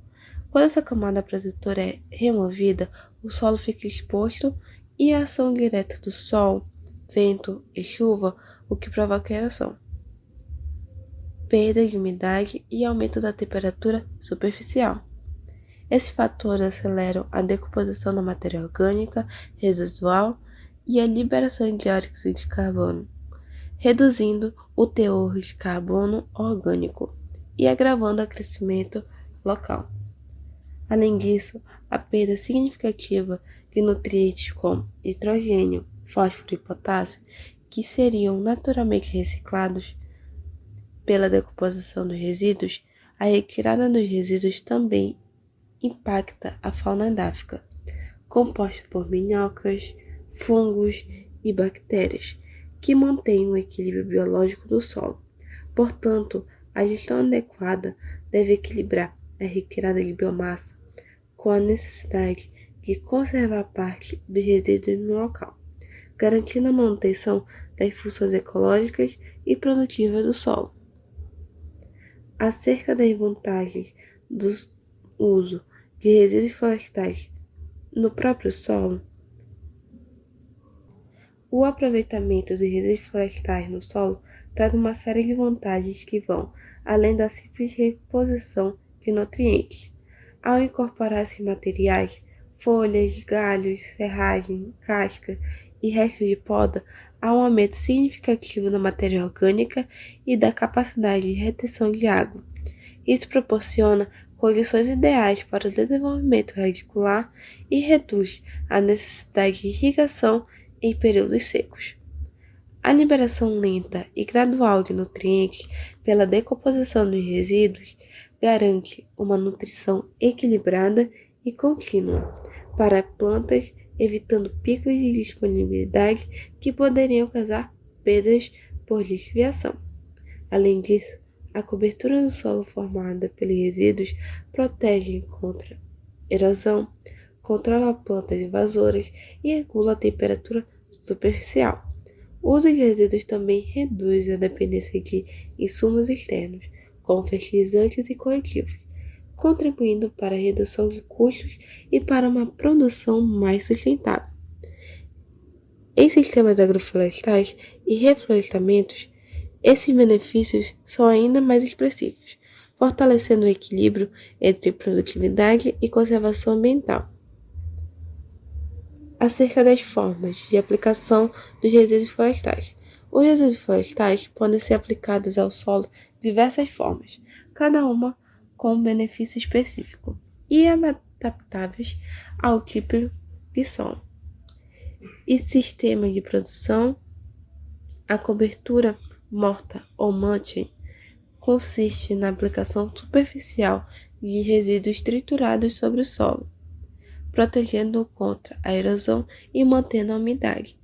Quando essa camada protetora é removida, o solo fica exposto e a ação direta do sol, vento e chuva, o que provoca erosão, perda de umidade e aumento da temperatura superficial. Esses fatores aceleram a decomposição da matéria orgânica residual e a liberação de dióxido de carbono, reduzindo o teor de carbono orgânico e agravando o crescimento local. Além disso, a perda significativa de nutrientes como nitrogênio, fósforo e potássio, que seriam naturalmente reciclados pela decomposição dos resíduos, a retirada dos resíduos também impacta a fauna edáfica, composta por minhocas, fungos e bactérias, que mantêm o equilíbrio biológico do solo. Portanto, a gestão adequada deve equilibrar a retirada de biomassa com a necessidade de conservar parte dos resíduos no local, garantindo a manutenção das funções ecológicas e produtivas do solo. Acerca das vantagens do uso de resíduos florestais no próprio solo, o aproveitamento dos resíduos florestais no solo traz uma série de vantagens que vão além da simples reposição de nutrientes. Ao incorporar esses materiais, folhas, galhos, serragem, casca e restos de poda, há um aumento significativo da matéria orgânica e da capacidade de retenção de água. Isso proporciona condições ideais para o desenvolvimento radicular e reduz a necessidade de irrigação em períodos secos. A liberação lenta e gradual de nutrientes pela decomposição dos resíduos garante uma nutrição equilibrada e contínua para plantas, evitando picos de disponibilidade que poderiam causar perdas por desviação. Além disso, a cobertura do solo formada pelos resíduos protege contra erosão, controla plantas invasoras e regula a temperatura superficial. O uso de resíduos também reduz a dependência de insumos externos, como fertilizantes e corretivos, contribuindo para a redução de custos e para uma produção mais sustentável. Em sistemas agroflorestais e reflorestamentos, esses benefícios são ainda mais expressivos. fortalecendo o equilíbrio entre produtividade e conservação ambiental. Acerca das formas de aplicação dos resíduos florestais. Os resíduos florestais podem ser aplicados ao solo de diversas formas, cada uma com um benefício específico e adaptáveis ao tipo de solo e sistema de produção. A cobertura morta ou mulching consiste na aplicação superficial de resíduos triturados sobre o solo, protegendo-o contra a erosão e mantendo a umidade.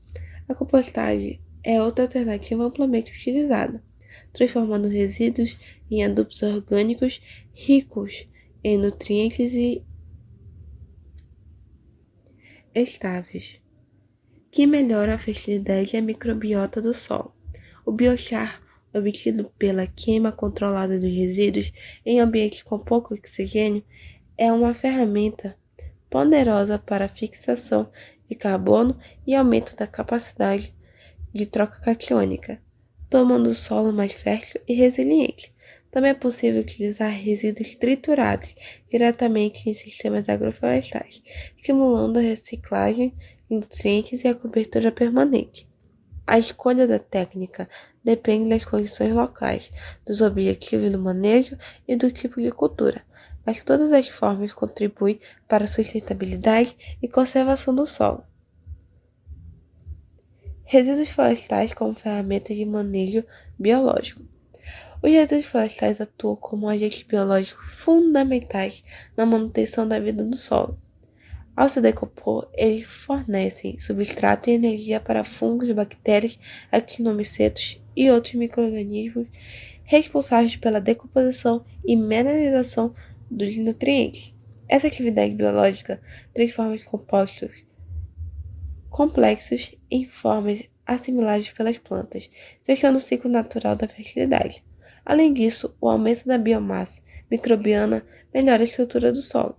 A compostagem é outra alternativa amplamente utilizada, transformando resíduos em adubos orgânicos ricos em nutrientes e estáveis, que melhoram a fertilidade e a microbiota do solo. O biochar, obtido pela queima controlada dos resíduos em ambientes com pouco oxigênio, é uma ferramenta poderosa para a fixação de carbono e aumento da capacidade de troca catiônica, tornando o solo mais fértil e resiliente. Também é possível utilizar resíduos triturados diretamente em sistemas agroflorestais, estimulando a reciclagem de nutrientes e a cobertura permanente. A escolha da técnica depende das condições locais, dos objetivos do manejo e do tipo de cultura, mas todas as formas contribuem para a sustentabilidade e conservação do solo. Resíduos florestais como ferramenta de manejo biológico. Os resíduos florestais atuam como agentes biológicos fundamentais na manutenção da vida do solo. Ao se decompor, eles fornecem substrato e energia para fungos, bactérias, actinomicetos e outros micro-organismos responsáveis pela decomposição e mineralização dos nutrientes. Essa atividade biológica transforma os compostos complexos em formas assimiláveis pelas plantas, fechando o ciclo natural da fertilidade. Além disso, o aumento da biomassa microbiana melhora a estrutura do solo,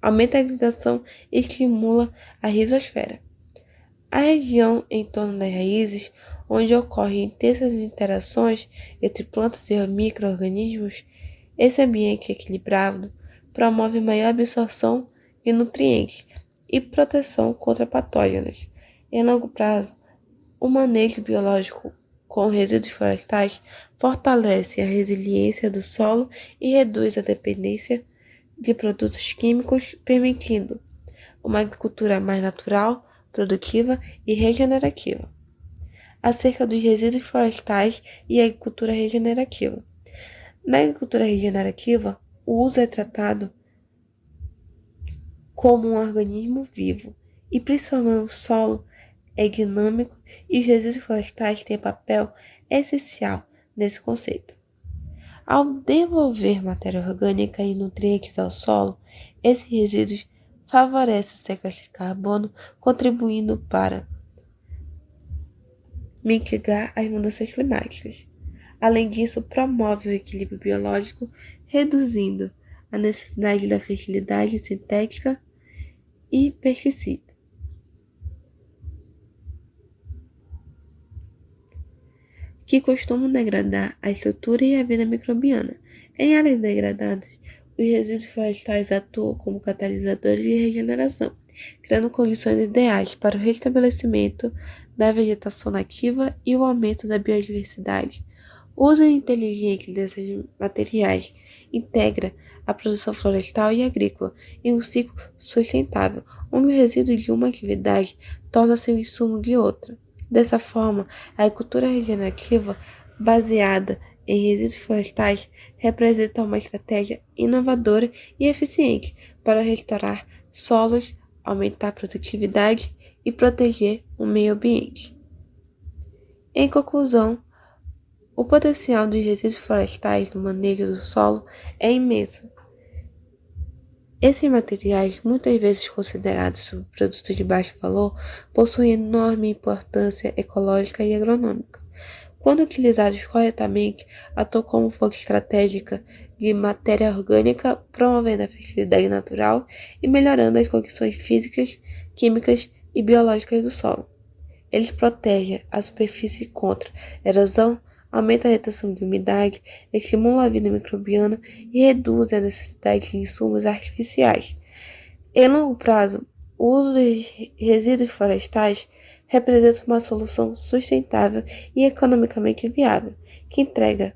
aumenta a agregação e estimula a rizosfera. A região em torno das raízes, onde ocorrem intensas interações entre plantas e micro-organismos, esse ambiente equilibrado promove maior absorção de nutrientes e proteção contra patógenos. Em longo prazo, o manejo biológico com resíduos florestais fortalece a resiliência do solo e reduz a dependência de produtos químicos, permitindo uma agricultura mais natural, produtiva e regenerativa. Acerca dos resíduos florestais e a agricultura regenerativa. Na agricultura regenerativa, o uso é tratado como um organismo vivo e principalmente o solo é dinâmico e os resíduos florestais têm papel essencial nesse conceito. Ao devolver matéria orgânica e nutrientes ao solo, esses resíduos favorecem a sequestro de carbono, contribuindo para mitigar as mudanças climáticas. Além disso, promove o equilíbrio biológico, reduzindo a necessidade da fertilidade sintética e pesticidas, que costumam degradar a estrutura e a vida microbiana. Em áreas degradadas, os resíduos florestais atuam como catalisadores de regeneração, criando condições ideais para o restabelecimento da vegetação nativa e o aumento da biodiversidade. O uso inteligente desses materiais integra a produção florestal e agrícola em um ciclo sustentável, onde o resíduo de uma atividade torna-se o insumo de outra. Dessa forma, a agricultura regenerativa, baseada em resíduos florestais, representa uma estratégia inovadora e eficiente para restaurar solos, aumentar a produtividade e proteger o meio ambiente. Em conclusão, o potencial dos resíduos florestais no manejo do solo é imenso. Esses materiais, muitas vezes considerados subprodutos de baixo valor, possuem enorme importância ecológica e agronômica. Quando utilizados corretamente, atuam como fonte estratégica de matéria orgânica, promovendo a fertilidade natural e melhorando as condições físicas, químicas e biológicas do solo. Eles protegem a superfície contra erosão, aumenta a retenção de umidade, estimula a vida microbiana e reduz a necessidade de insumos artificiais. Em longo prazo, o uso dos resíduos florestais representa uma solução sustentável e economicamente viável, que entrega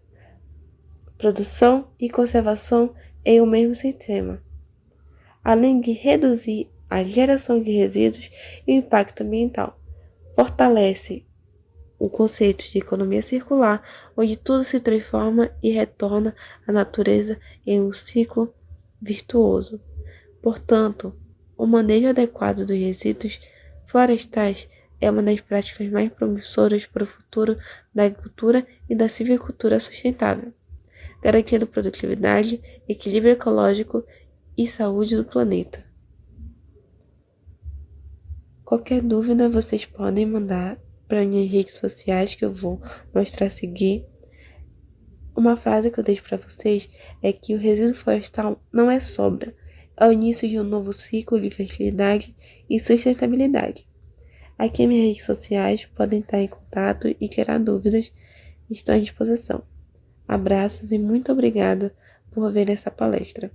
produção e conservação em um mesmo sistema, além de reduzir a geração de resíduos e o impacto ambiental. Fortalece o conceito de economia circular, onde tudo se transforma e retorna à natureza em um ciclo virtuoso. Portanto, o manejo adequado dos resíduos florestais é uma das práticas mais promissoras para o futuro da agricultura e da silvicultura sustentável, garantindo produtividade, equilíbrio ecológico e saúde do planeta. Qualquer dúvida vocês podem mandar para minhas redes sociais que eu vou mostrar a seguir. Uma frase que eu deixo para vocês é que o resíduo florestal não é sobra, é o início de um novo ciclo de fertilidade e sustentabilidade. Aqui minhas redes sociais podem estar em contato e tirar dúvidas, estou à disposição. Abraços e muito obrigada por ver essa palestra.